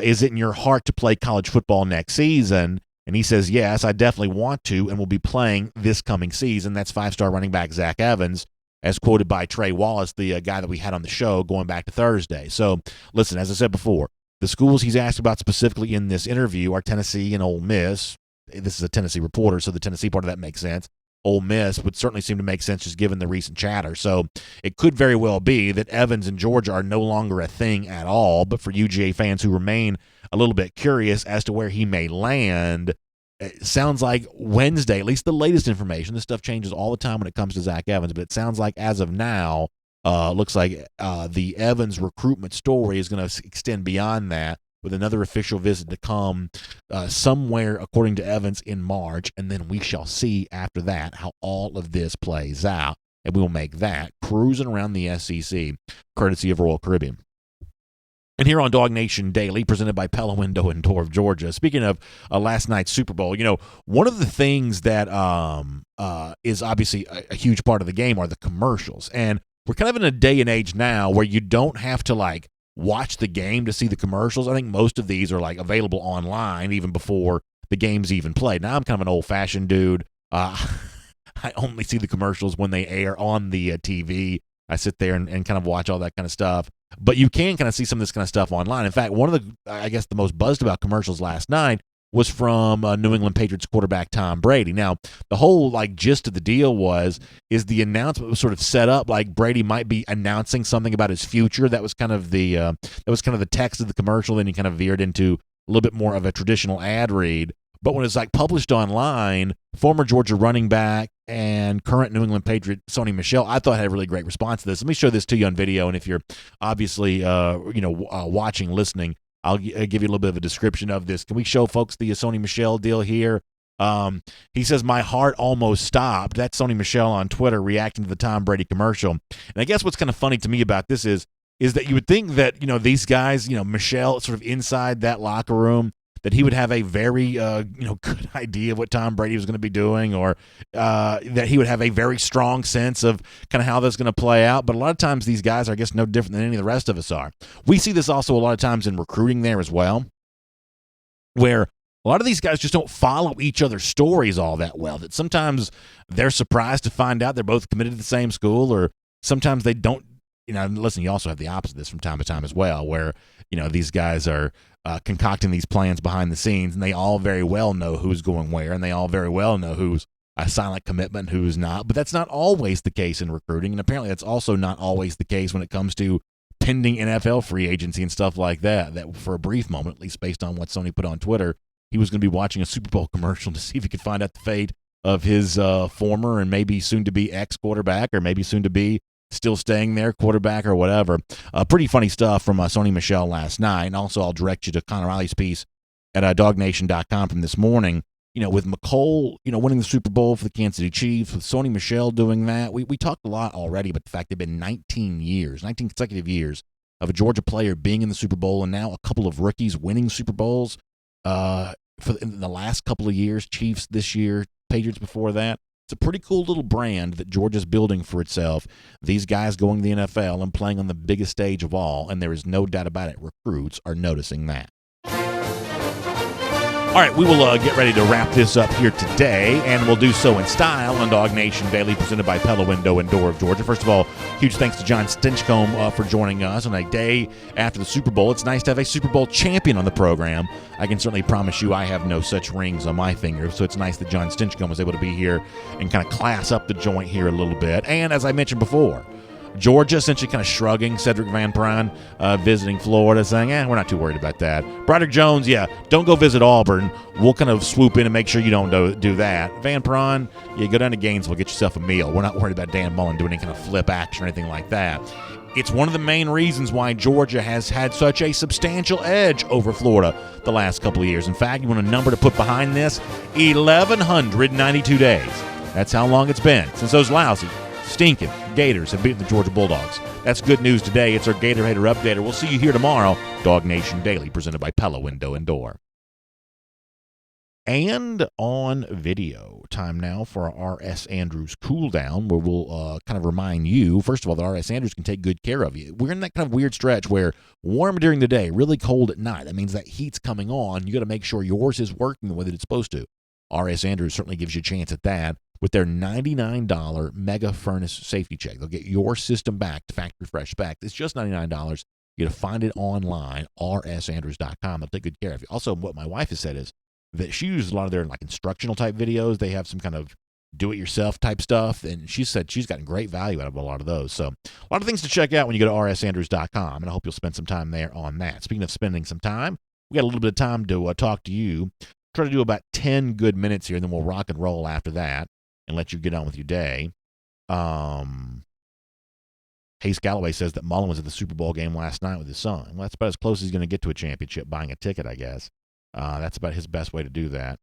is it in your heart to play college football next season? And he says, yes, I definitely want to and will be playing this coming season. That's 5-star running back Zach Evans, as quoted by Trey Wallace, the guy that we had on the show going back to Thursday. So, listen, as I said before, the schools he's asked about specifically in this interview are Tennessee and Ole Miss. This is a Tennessee reporter, so the Tennessee part of that makes sense. Ole Miss would certainly seem to make sense just given the recent chatter. So it could very well be that Evans and Georgia are no longer a thing at all. But for UGA fans who remain a little bit curious as to where he may land, it sounds like Wednesday, at least the latest information, this stuff changes all the time when it comes to Zach Evans, but it sounds like as of now, looks like the Evans recruitment story is going to extend beyond that, with another official visit to come somewhere, according to Evans, in March, and then we shall see after that how all of this plays out, and we will make that cruising around the SEC, courtesy of Royal Caribbean. And here on DawgNation Daily, presented by Pella Window and Door of Georgia, speaking of last night's Super Bowl, one of the things that is obviously a huge part of the game are the commercials, and we're kind of in a day and age now where you don't have to, watch the game to see the commercials. I think most of these are available online even before the game's even played. Now I'm kind of an old-fashioned dude. I only see the commercials when they air on the TV. I sit there and kind of watch all that kind of stuff. But you can kind of see some of this kind of stuff online. In fact, one of the most buzzed about commercials last night was from New England Patriots quarterback Tom Brady. Now, the whole gist of the deal is the announcement was sort of set up like Brady might be announcing something about his future. That was kind of the text of the commercial. Then he kind of veered into a little bit more of a traditional ad read. But when it's published online, former Georgia running back and current New England Patriot Sony Michel, I thought had a really great response to this. Let me show this to you on video, and if you're obviously watching, listening, I'll give you a little bit of a description of this. Can we show folks the Sony Michel deal here? He says, "My heart almost stopped." That's Sony Michel on Twitter reacting to the Tom Brady commercial. And I guess what's kind of funny to me about this is that you would think that, these guys, Michel sort of inside that locker room, that he would have a very good idea of what Tom Brady was going to be doing, or that he would have a very strong sense of kind of how that's going to play out. But a lot of times these guys are, I guess, no different than any of the rest of us are. We see this also a lot of times in recruiting there as well, where a lot of these guys just don't follow each other's stories all that well, that sometimes they're surprised to find out they're both committed to the same school, or sometimes they don't. Listen, you also have the opposite of this from time to time as well, where, these guys are concocting these plans behind the scenes, and they all very well know who's going where, and they all very well know who's a silent commitment, who's not. But that's not always the case in recruiting, and apparently that's also not always the case when it comes to pending NFL free agency and stuff like that. That for a brief moment, at least based on what Sony put on Twitter, he was going to be watching a Super Bowl commercial to see if he could find out the fate of his former and maybe soon-to-be ex-quarterback, or maybe soon-to-be still staying there, quarterback or whatever. Pretty funny stuff from Sony Michel last night. And also I'll direct you to Connor Riley's piece at DawgNation.com from this morning. With Mecole, winning the Super Bowl for the Kansas City Chiefs, with Sony Michel doing that. We talked a lot already about the fact they've been 19 consecutive years of a Georgia player being in the Super Bowl, and now a couple of rookies winning Super Bowls in the last couple of years. Chiefs this year, Patriots before that. It's a pretty cool little brand that Georgia's building for itself. These guys going to the NFL and playing on the biggest stage of all, and there is no doubt about it, recruits are noticing that. All right, we will get ready to wrap this up here today, and we'll do so in style on DawgNation Daily, presented by Pella Window and Door of Georgia. First of all, huge thanks to John Stinchcomb for joining us on a day after the Super Bowl. It's nice to have a Super Bowl champion on the program. I can certainly promise you I have no such rings on my fingers, so it's nice that John Stinchcomb was able to be here and kind of class up the joint here a little bit. And as I mentioned before, Georgia essentially kind of shrugging Cedric Van Pran, visiting Florida, saying, we're not too worried about that. Broderick Jones, don't go visit Auburn. We'll kind of swoop in and make sure you don't do that. Van Pran, go down to Gainesville, get yourself a meal. We're not worried about Dan Mullen doing any kind of flip action or anything like that. It's one of the main reasons why Georgia has had such a substantial edge over Florida the last couple of years. In fact, you want a number to put behind this? 1,192 days. That's how long it's been since those lousy, stinking Gators have beaten the Georgia Bulldogs. That's good news today. It's our Gator Hater Updater. We'll see you here tomorrow. DawgNation Daily, presented by Pella Window and Door. And on video, time now for our R.S. Andrews cool down, where we'll kind of remind you, first of all, that R.S. Andrews can take good care of you. We're in that kind of weird stretch where warm during the day, really cold at night. That means that heat's coming on. You got to make sure yours is working the way that it's supposed to. R.S. Andrews certainly gives you a chance at that with their $99 Mega Furnace Safety Check. They'll get your system back to factory fresh spec. It's just $99. You got to find it online, rsandrews.com. They'll take good care of you. Also, what my wife has said is that she uses a lot of their instructional type videos. They have some kind of do-it-yourself type stuff, and she said she's gotten great value out of a lot of those. So a lot of things to check out when you go to rsandrews.com, and I hope you'll spend some time there on that. Speaking of spending some time, we got a little bit of time to talk to you. Try to do about 10 good minutes here, and then we'll rock and roll after that and let you get on with your day. Hayes Galloway says that Mullen was at the Super Bowl game last night with his son. Well, that's about as close as he's going to get to a championship, buying a ticket, I guess. That's about his best way to do that.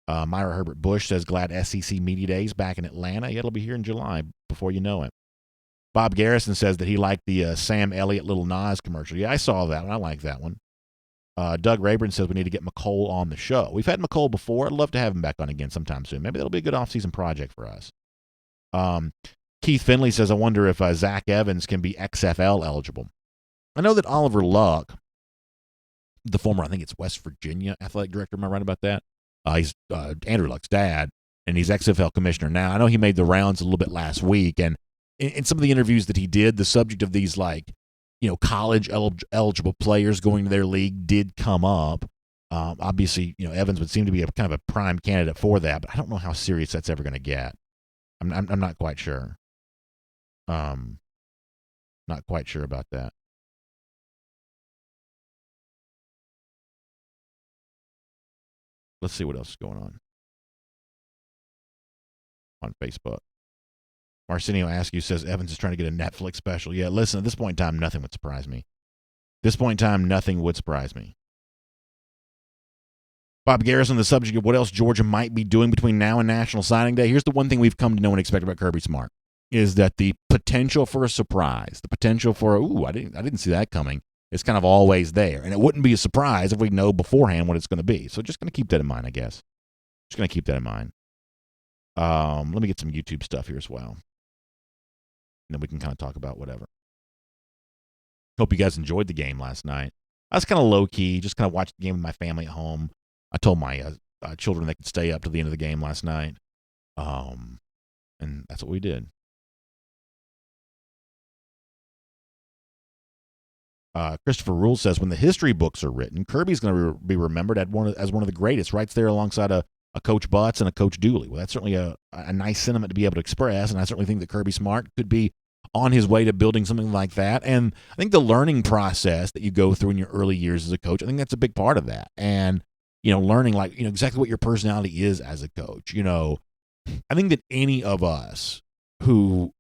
Myra Herbert Bush says, glad SEC Media Days back in Atlanta. Yeah, it'll be here in July before you know it. Bob Garrison says that he liked the Sam Elliott Little Nas commercial. Yeah, I saw that one. I like that one. Doug Rayburn says we need to get Mecole on the show. We've had Mecole before. I'd love to have him back on again sometime soon. Maybe that'll be a good off-season project for us. Keith Finley says, I wonder if Zach Evans can be XFL eligible. I know that Oliver Luck, the former, I think it's West Virginia athletic director, am I right about that? He's Andrew Luck's dad, and he's XFL commissioner now. I know he made the rounds a little bit last week, and in some of the interviews that he did, the subject of these, college eligible players going to their league did come up. Obviously, Evans would seem to be a kind of a prime candidate for that, but I don't know how serious that's ever going to get. I'm not quite sure. Not quite sure about that. Let's see what else is going on Facebook. Marcinio Askew says Evans is trying to get a Netflix special. Yeah, listen, at this point in time, nothing would surprise me. Bob Garrison, the subject of what else Georgia might be doing between now and National Signing Day. Here's the one thing we've come to know and expect about Kirby Smart, is that the potential for a surprise, the potential for, I didn't see that coming, is kind of always there. And it wouldn't be a surprise if we know beforehand what it's going to be. So just going to keep that in mind, I guess. Just going to keep that in mind. Let me get some YouTube stuff here as well. And then we can kind of talk about whatever. Hope you guys enjoyed the game last night. I was kind of low-key, just kind of watched the game with my family at home. I told my children they could stay up to the end of the game last night. And that's what we did. Christopher Rule says, when the history books are written, Kirby's going to be remembered as one of the greatest, right there alongside a Coach Butts and a Coach Dooley. Well, that's certainly a nice sentiment to be able to express, and I certainly think that Kirby Smart could be on his way to building something like that. And I think the learning process that you go through in your early years as a coach, I think that's a big part of that. And, learning exactly what your personality is as a coach. I think that any of us who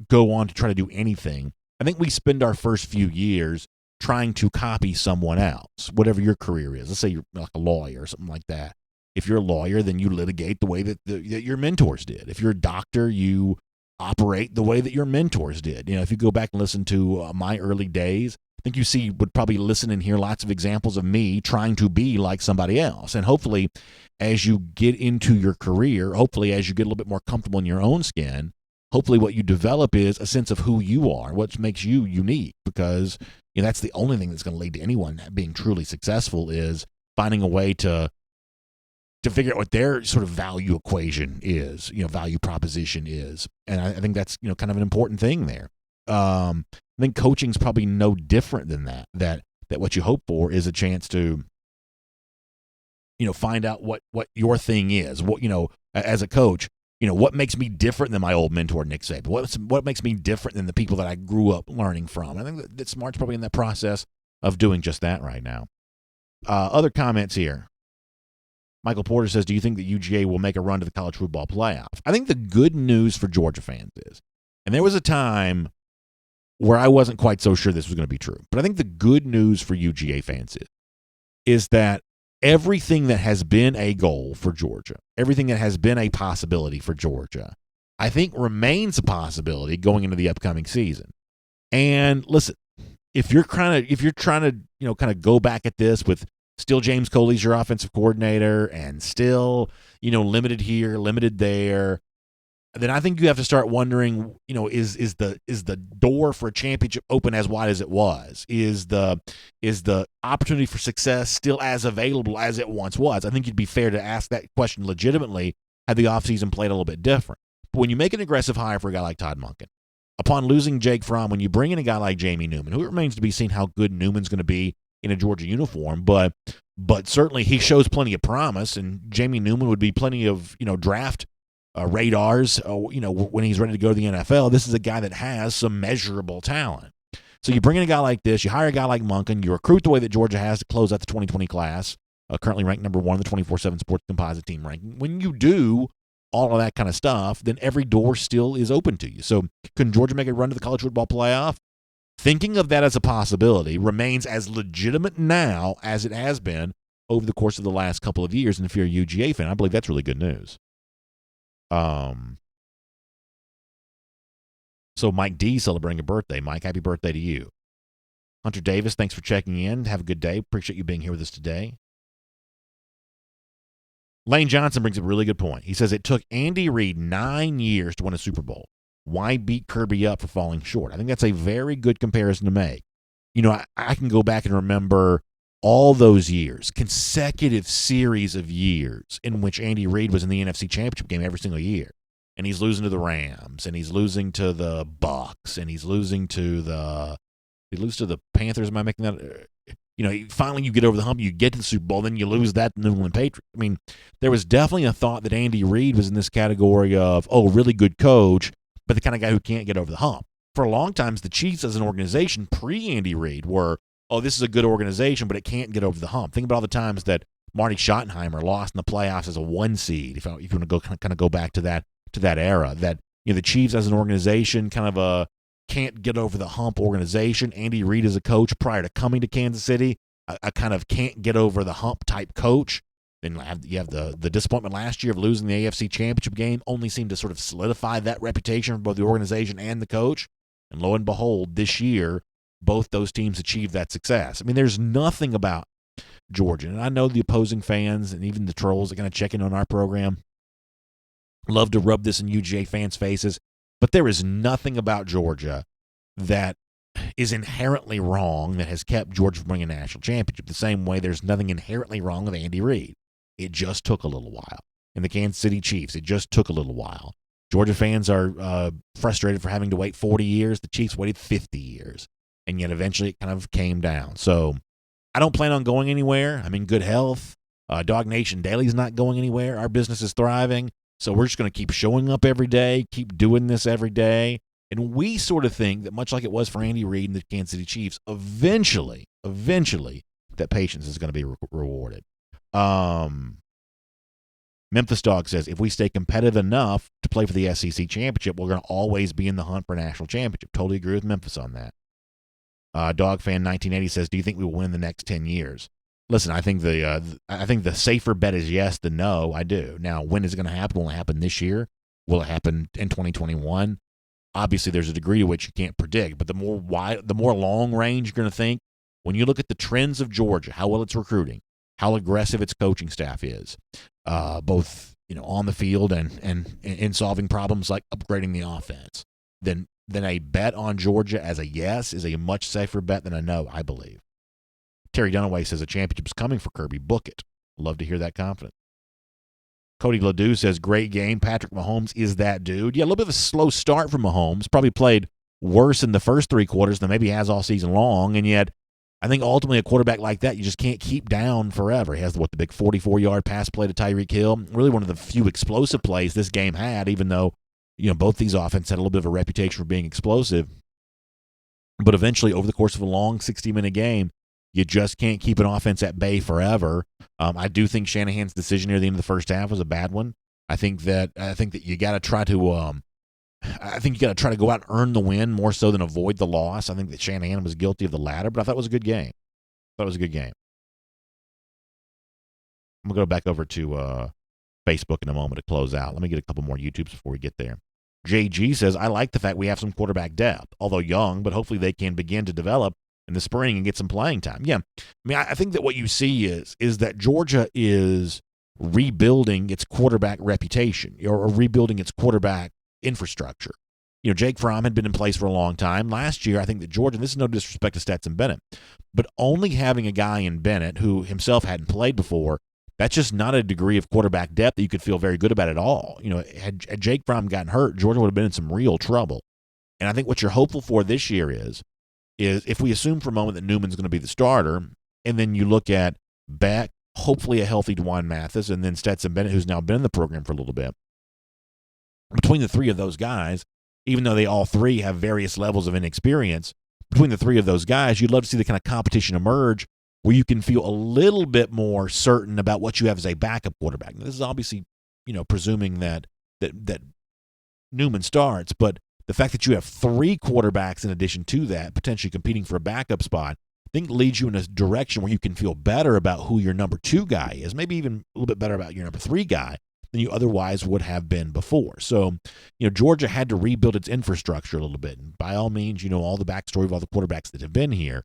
go on to try to do anything, I think we spend our first few years trying to copy someone else, whatever your career is. Let's say you're like a lawyer or something like that. If you're a lawyer, then you litigate the way that your mentors did. If you're a doctor, you operate the way that your mentors did. If you go back and listen to my early days, I think would probably listen and hear lots of examples of me trying to be like somebody else. And hopefully, as you get into your career, hopefully as you get a little bit more comfortable in your own skin, hopefully what you develop is a sense of who you are, what makes you unique, because that's the only thing that's going to lead to anyone being truly successful, is finding a way to figure out what their sort of value equation is, value proposition is. And I think that's, kind of an important thing there. I think coaching's probably no different than that what you hope for is a chance to, find out what your thing is, what, as a coach, what makes me different than my old mentor, Nick Saban? What makes me different than the people that I grew up learning from? I think that Smart's probably in that process of doing just that right now. Other comments here. Michael Porter says, do you think that UGA will make a run to the college football playoff? I think the good news for Georgia fans is, and there was a time where I wasn't quite so sure this was going to be true, but I think the good news for UGA fans is that everything that has been a goal for Georgia, everything that has been a possibility for Georgia, I think remains a possibility going into the upcoming season. And listen, if you're trying to, kind of go back at this with still James Coley's your offensive coordinator and still, limited here, limited there, then I think you have to start wondering, is the door for a championship open as wide as it was? Is the opportunity for success still as available as it once was? I think it'd be fair to ask that question legitimately had the offseason played a little bit different. But when you make an aggressive hire for a guy like Todd Monken, upon losing Jake Fromm, when you bring in a guy like Jamie Newman, who it remains to be seen how good Newman's going to be in a Georgia uniform, but certainly he shows plenty of promise, and Jamie Newman would be plenty of draft radars, when he's ready to go to the NFL. This is a guy that has some measurable talent. So you bring in a guy like this, you hire a guy like Monken, you recruit the way that Georgia has to close out the 2020 class, currently ranked number 1 in the 24/7 Sports Composite Team ranking. When you do all of that kind of stuff, then every door still is open to you. So can Georgia make a run to the college football playoff? Thinking of that as a possibility remains as legitimate now as it has been over the course of the last couple of years. And if you're a UGA fan, I believe that's really good news. So Mike D celebrating a birthday. Mike, happy birthday to you. Hunter Davis, thanks for checking in. Have a good day. Appreciate you being here with us today. Lane Johnson brings up a really good point. He says it took Andy Reid 9 years to win a Super Bowl. Why beat Kirby up for falling short? I think that's a very good comparison to make. I can go back and remember all those years, consecutive series of years in which Andy Reid was in the NFC Championship game every single year. And he's losing to the Rams, and he's losing to the Bucks, and he's losing to the Panthers. Am I making that? Finally you get over the hump, you get to the Super Bowl, then you lose that to the New England Patriots. I mean, there was definitely a thought that Andy Reid was in this category of, really good coach, but the kind of guy who can't get over the hump. For a long time, the Chiefs as an organization pre-Andy Reid were, this is a good organization, but it can't get over the hump. Think about all the times that Marty Schottenheimer lost in the playoffs as a 1 seed. If you want to go kind of go back to that era, that the Chiefs as an organization kind of a can't get over the hump organization. Andy Reid as a coach prior to coming to Kansas City, a kind of can't get over the hump type coach. Then you have the disappointment last year of losing the AFC Championship game, only seemed to sort of solidify that reputation for both the organization and the coach. And lo and behold, this year, both those teams achieved that success. I mean, there's nothing about Georgia, and I know the opposing fans and even the trolls that kind of check in on our program love to rub this in UGA fans' faces, but there is nothing about Georgia that is inherently wrong that has kept Georgia from winning a national championship. The same way there's nothing inherently wrong with Andy Reid. It just took a little while. And the Kansas City Chiefs, it just took a little while. Georgia fans are frustrated for having to wait 40 years. The Chiefs waited 50 years, and yet eventually it kind of came down. So I don't plan on going anywhere. I'm in good health. DawgNation Daily is not going anywhere. Our business is thriving. So we're just going to keep showing up every day, keep doing this every day. And we sort of think that much like it was for Andy Reid and the Kansas City Chiefs, eventually, that patience is going to be rewarded. Memphis Dog says, if we stay competitive enough to play for the SEC championship, we're going to always be in the hunt for a national championship. Totally agree with Memphis on that. Dog Fan 1980 says, do you think we will win the next 10 years? Listen, I think the safer bet is yes than no. I do. Now, when is it going to happen? Will it happen this year? Will it happen in 2021? Obviously, there's a degree to which you can't predict. But the more long range you're going to think, when you look at the trends of Georgia, how well it's recruiting, how aggressive its coaching staff is, both on the field and in solving problems like upgrading the offense, then a bet on Georgia as a yes is a much safer bet than a no, I believe. Terry Dunaway says a championship is coming for Kirby. Book it. Love to hear that confidence. Cody Ledoux says, great game. Patrick Mahomes is that dude. Yeah, a little bit of a slow start for Mahomes. Probably played worse in the first 3 quarters than maybe he has all season long. And yet, I think ultimately a quarterback like that you just can't keep down forever. He has the big 44-yard pass play to Tyreek Hill. Really one of the few explosive plays this game had, even though both these offenses had a little bit of a reputation for being explosive. But eventually, over the course of a long 60-minute game, you just can't keep an offense at bay forever. I do think Shanahan's decision near the end of the first half was a bad one. I think that you got to try to. I think you got to try to go out and earn the win more so than avoid the loss. I think that Shanahan was guilty of the latter, but I thought it was a good game. I'm gonna go back over to Facebook in a moment to close out. Let me get a couple more YouTubes before we get there. JG says, I like the fact we have some quarterback depth, although young, but hopefully they can begin to develop in the spring and get some playing time. Yeah, I mean, I think that what you see is that Georgia is rebuilding its quarterback reputation or rebuilding its quarterback infrastructure. Jake Fromm had been in place for a long time. Last year, I think that Georgia, and this is no disrespect to Stetson Bennett, but only having a guy in Bennett who himself hadn't played before, that's just not a degree of quarterback depth that you could feel very good about at all. Had Jake Fromm gotten hurt, Georgia would have been in some real trouble. And I think what you're hopeful for this year is if we assume for a moment that Newman's going to be the starter, and then you look at Beck, hopefully a healthy DeJuan Mathis, and then Stetson Bennett, who's now been in the program for a little bit, between the three of those guys, even though they all three have various levels of inexperience, between the three of those guys, you'd love to see the kind of competition emerge where you can feel a little bit more certain about what you have as a backup quarterback. Now, this is obviously, presuming that Newman starts, but the fact that you have three quarterbacks in addition to that, potentially competing for a backup spot, I think leads you in a direction where you can feel better about who your number 2 guy is, maybe even a little bit better about your number 3 guy than you otherwise would have been before. So, Georgia had to rebuild its infrastructure a little bit. And by all means, all the backstory of all the quarterbacks that have been here.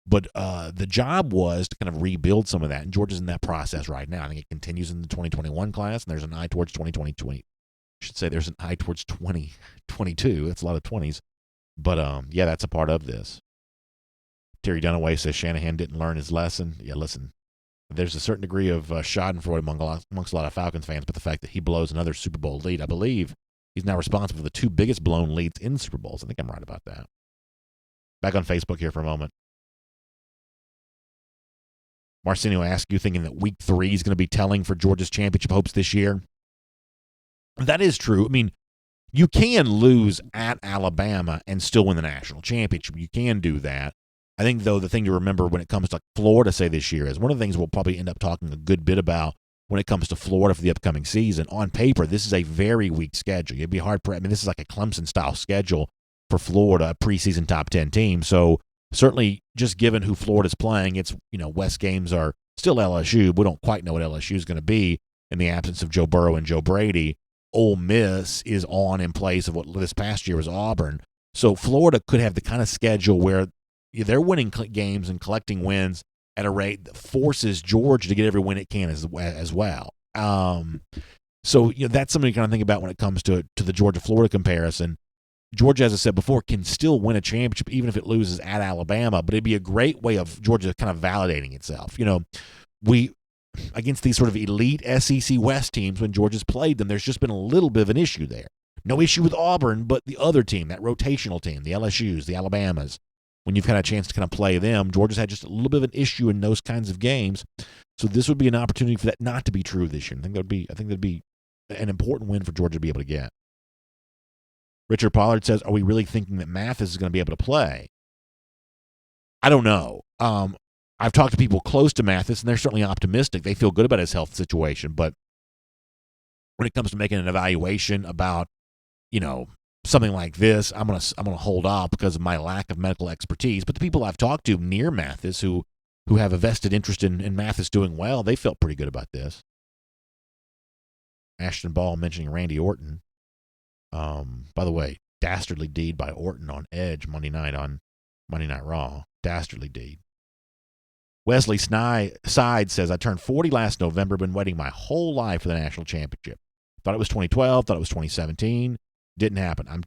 But the job was to kind of rebuild some of that. And Georgia's in that process right now. I think it continues in the 2021 class, and there's an eye towards 2020. I should say there's an eye towards 2022. That's a lot of 20s. But, yeah, that's a part of this. Terry Dunaway says Shanahan didn't learn his lesson. Yeah, listen, there's a certain degree of schadenfreude amongst a lot of Falcons fans, but the fact that he blows another Super Bowl lead, I believe he's now responsible for the 2 biggest blown leads in Super Bowls. I think I'm right about that. Back on Facebook here for a moment. Marcinio asks you, thinking that week 3 is going to be telling for Georgia's championship hopes this year. That is true. I mean, you can lose at Alabama and still win the national championship. You can do that. I think, though, the thing to remember when it comes to Florida, say, this year is one of the things we'll probably end up talking a good bit about when it comes to Florida for the upcoming season. On paper, this is a very weak schedule. It'd be hard for, this is like a Clemson-style schedule for Florida, a preseason top 10 team. So certainly, just given who Florida's playing, it's, West games are still LSU. We don't quite know what LSU is going to be in the absence of Joe Burrow and Joe Brady. Ole Miss is on in place of what this past year was Auburn. So Florida could have the kind of schedule where they're winning games and collecting wins at a rate that forces Georgia to get every win it can as well. So that's something to kind of think about when it comes to the Georgia-Florida comparison. Georgia, as I said before, can still win a championship even if it loses at Alabama, but it'd be a great way of Georgia kind of validating itself. We against these sort of elite SEC West teams, when Georgia's played them, there's just been a little bit of an issue there. No issue with Auburn, but the other team, that rotational team, the LSUs, the Alabamas, when you've had a chance to kind of play them, Georgia's had just a little bit of an issue in those kinds of games. So this would be an opportunity for that not to be true this year. I think that'd be an important win for Georgia to be able to get. Richard Pollard says, are we really thinking that Mathis is going to be able to play? I don't know. I've talked to people close to Mathis, and they're certainly optimistic. They feel good about his health situation. But when it comes to making an evaluation about, something like this, I'm gonna hold off because of my lack of medical expertise. But the people I've talked to near Mathis who have a vested interest in Mathis doing well, they felt pretty good about this. Ashton Ball mentioning Randy Orton. By the way, dastardly deed by Orton on Edge Monday Night Raw. Dastardly deed. Wesley Side says, I turned 40 last November, been waiting my whole life for the national championship. Thought it was 2012, thought it was 2017. Didn't happen.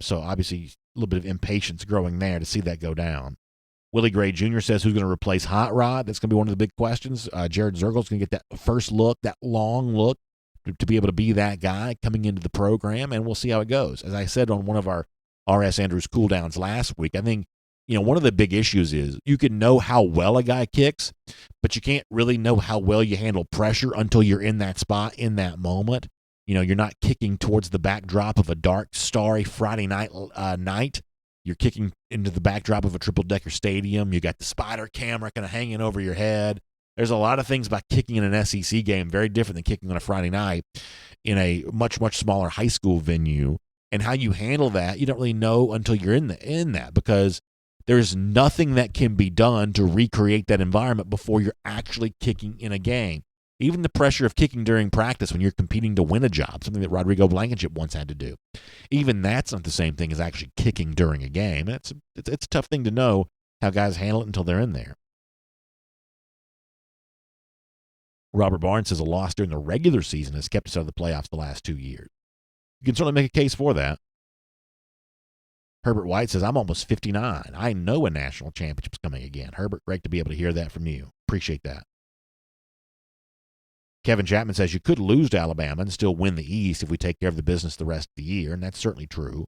So obviously a little bit of impatience growing there to see that go down. Willie Gray Jr. says, who's going to replace Hot Rod? That's going to be one of the big questions. Jared Zergel's going to get that first look, that long look, to be able to be that guy coming into the program, and we'll see how it goes. As I said on one of our R.S. Andrews cooldowns last week, I think one of the big issues is you can know how well a guy kicks, but you can't really know how well you handle pressure until you're in that spot, in that moment. You're not kicking towards the backdrop of a dark, starry Friday night. You're kicking into the backdrop of a triple-decker stadium. You got the spider camera kind of hanging over your head. There's a lot of things about kicking in an SEC game very different than kicking on a Friday night in a much, much smaller high school venue. And how you handle that, you don't really know until you're in that, because there's nothing that can be done to recreate that environment before you're actually kicking in a game. Even the pressure of kicking during practice when you're competing to win a job, something that Rodrigo Blankenship once had to do. Even that's not the same thing as actually kicking during a game. It's a tough thing to know how guys handle it until they're in there. Robert Barnes says a loss during the regular season has kept us out of the playoffs the last 2 years. You can certainly make a case for that. Herbert White says, I'm almost 59. I know a national championship's coming again. Herbert, great to be able to hear that from you. Appreciate that. Kevin Chapman says you could lose to Alabama and still win the East if we take care of the business the rest of the year, and that's certainly true.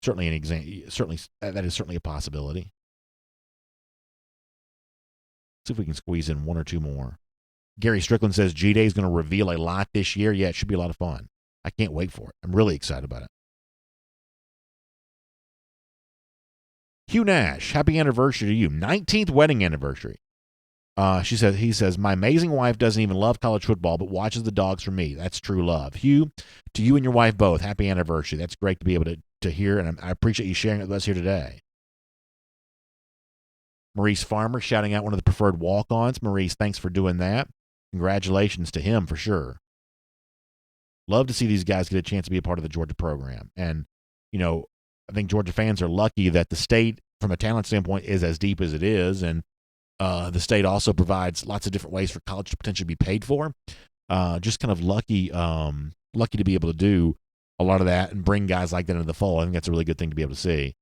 That is certainly a possibility. See if we can squeeze in one or two more. Gary Strickland says G-Day is going to reveal a lot this year. Yeah, it should be a lot of fun. I can't wait for it. I'm really excited about it. Hugh Nash, happy anniversary to you. 19th wedding anniversary. He says, my amazing wife doesn't even love college football, but watches the Dogs for me. That's true love. Hugh, to you and your wife both, happy anniversary. That's great to be able to hear, and I appreciate you sharing it with us here today. Maurice Farmer shouting out one of the preferred walk-ons. Maurice, thanks for doing that. Congratulations to him for sure. Love to see these guys get a chance to be a part of the Georgia program. And, I think Georgia fans are lucky that the state, from a talent standpoint, is as deep as it is, and the state also provides lots of different ways for college to potentially be paid for. Just kind of lucky to be able to do a lot of that and bring guys like that into the fold. I think that's a really good thing to be able to see.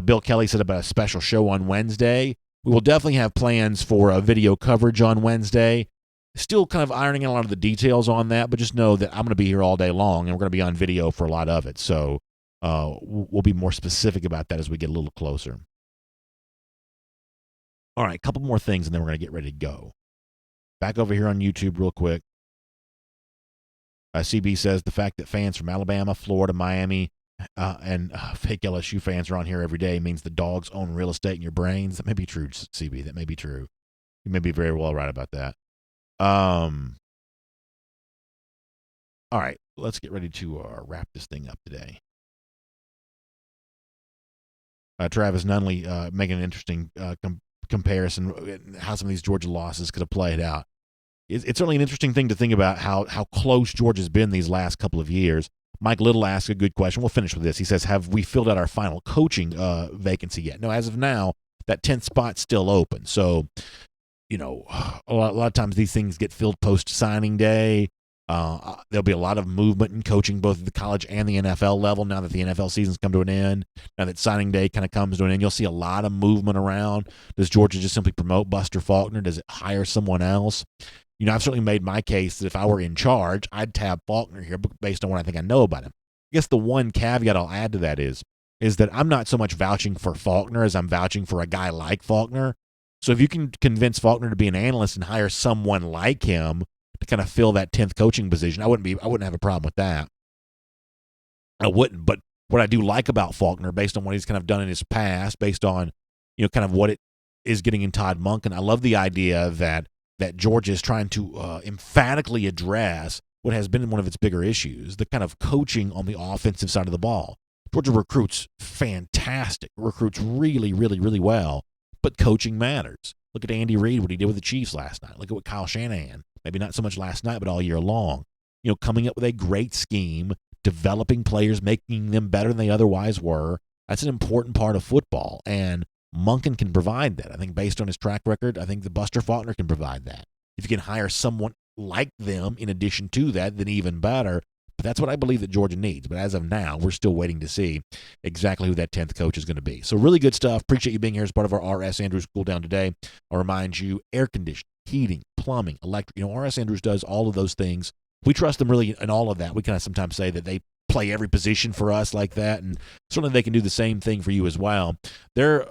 Bill Kelly said about a special show on Wednesday. We will definitely have plans for a video coverage on Wednesday. Still kind of ironing out a lot of the details on that, but just know that I'm going to be here all day long, and we're going to be on video for a lot of it. So we'll be more specific about that as we get a little closer. All right, a couple more things, and then we're going to get ready to go. Back over here on YouTube real quick. CB says the fact that fans from Alabama, Florida, Miami, and fake LSU fans are on here every day means the Dogs own real estate in your brains. That may be true, CB. That may be true. You may be very well right about that. All right, let's get ready to wrap this thing up today. Travis Nunley making an interesting comparison how some of these Georgia losses could have played out. It's certainly an interesting thing to think about how close Georgia's been these last couple of years. Mike Little asked a good question. We'll finish with this. He says, have we filled out our final coaching vacancy yet? No, as of now, that 10th spot's still open. So, a lot of times these things get filled post-signing day. There'll be a lot of movement in coaching both at the college and the NFL level now that the NFL season's come to an end. Now that signing day kind of comes to an end, you'll see a lot of movement around. Does Georgia just simply promote Buster Faulkner? Does it hire someone else? I've certainly made my case that if I were in charge, I'd tab Faulkner here based on what I think I know about him. I guess the one caveat I'll add to that is that I'm not so much vouching for Faulkner as I'm vouching for a guy like Faulkner. So if you can convince Faulkner to be an analyst and hire someone like him to kind of fill that 10th coaching position, I wouldn't have a problem with that. I wouldn't. But what I do like about Faulkner, based on what he's kind of done in his past, based on kind of what it is getting in Todd Monken, I love the idea that Georgia is trying to emphatically address what has been one of its bigger issues, the kind of coaching on the offensive side of the ball. Georgia recruits fantastic, recruits really, really, really well, but coaching matters. Look at Andy Reid, what he did with the Chiefs last night. Look at what Kyle Shanahan, maybe not so much last night, but all year long, coming up with a great scheme, developing players, making them better than they otherwise were. That's an important part of football, and Monken can provide that. I think based on his track record, I think the Buster Faulkner can provide that. If you can hire someone like them in addition to that, then even better. But that's what I believe that Georgia needs. But as of now, we're still waiting to see exactly who that 10th coach is going to be. So really good stuff. Appreciate you being here as part of our R.S. Andrews Cool Down today. I'll remind you, air conditioning, heating, plumbing, electric. R.S. Andrews does all of those things. We trust them really in all of that. We kind of sometimes say that they play every position for us like that, and certainly they can do the same thing for you as well. Their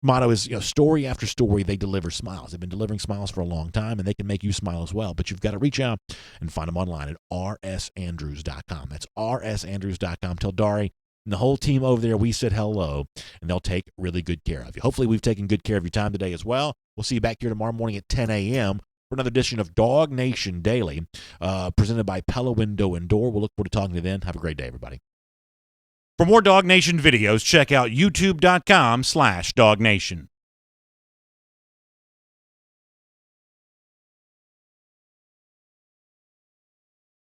motto is, story after story, they deliver smiles. They've been delivering smiles for a long time, and they can make you smile as well. But you've got to reach out and find them online at rsandrews.com. That's rsandrews.com. Tell Dari and the whole team over there we said hello, and they'll take really good care of you. Hopefully we've taken good care of your time today as well. We'll see you back here tomorrow morning at 10 a.m. for another edition of DawgNation Daily, presented by Pella Window and Door. We'll look forward to talking to you then. Have a great day, everybody. For more DawgNation videos, check out youtube.com/DawgNation.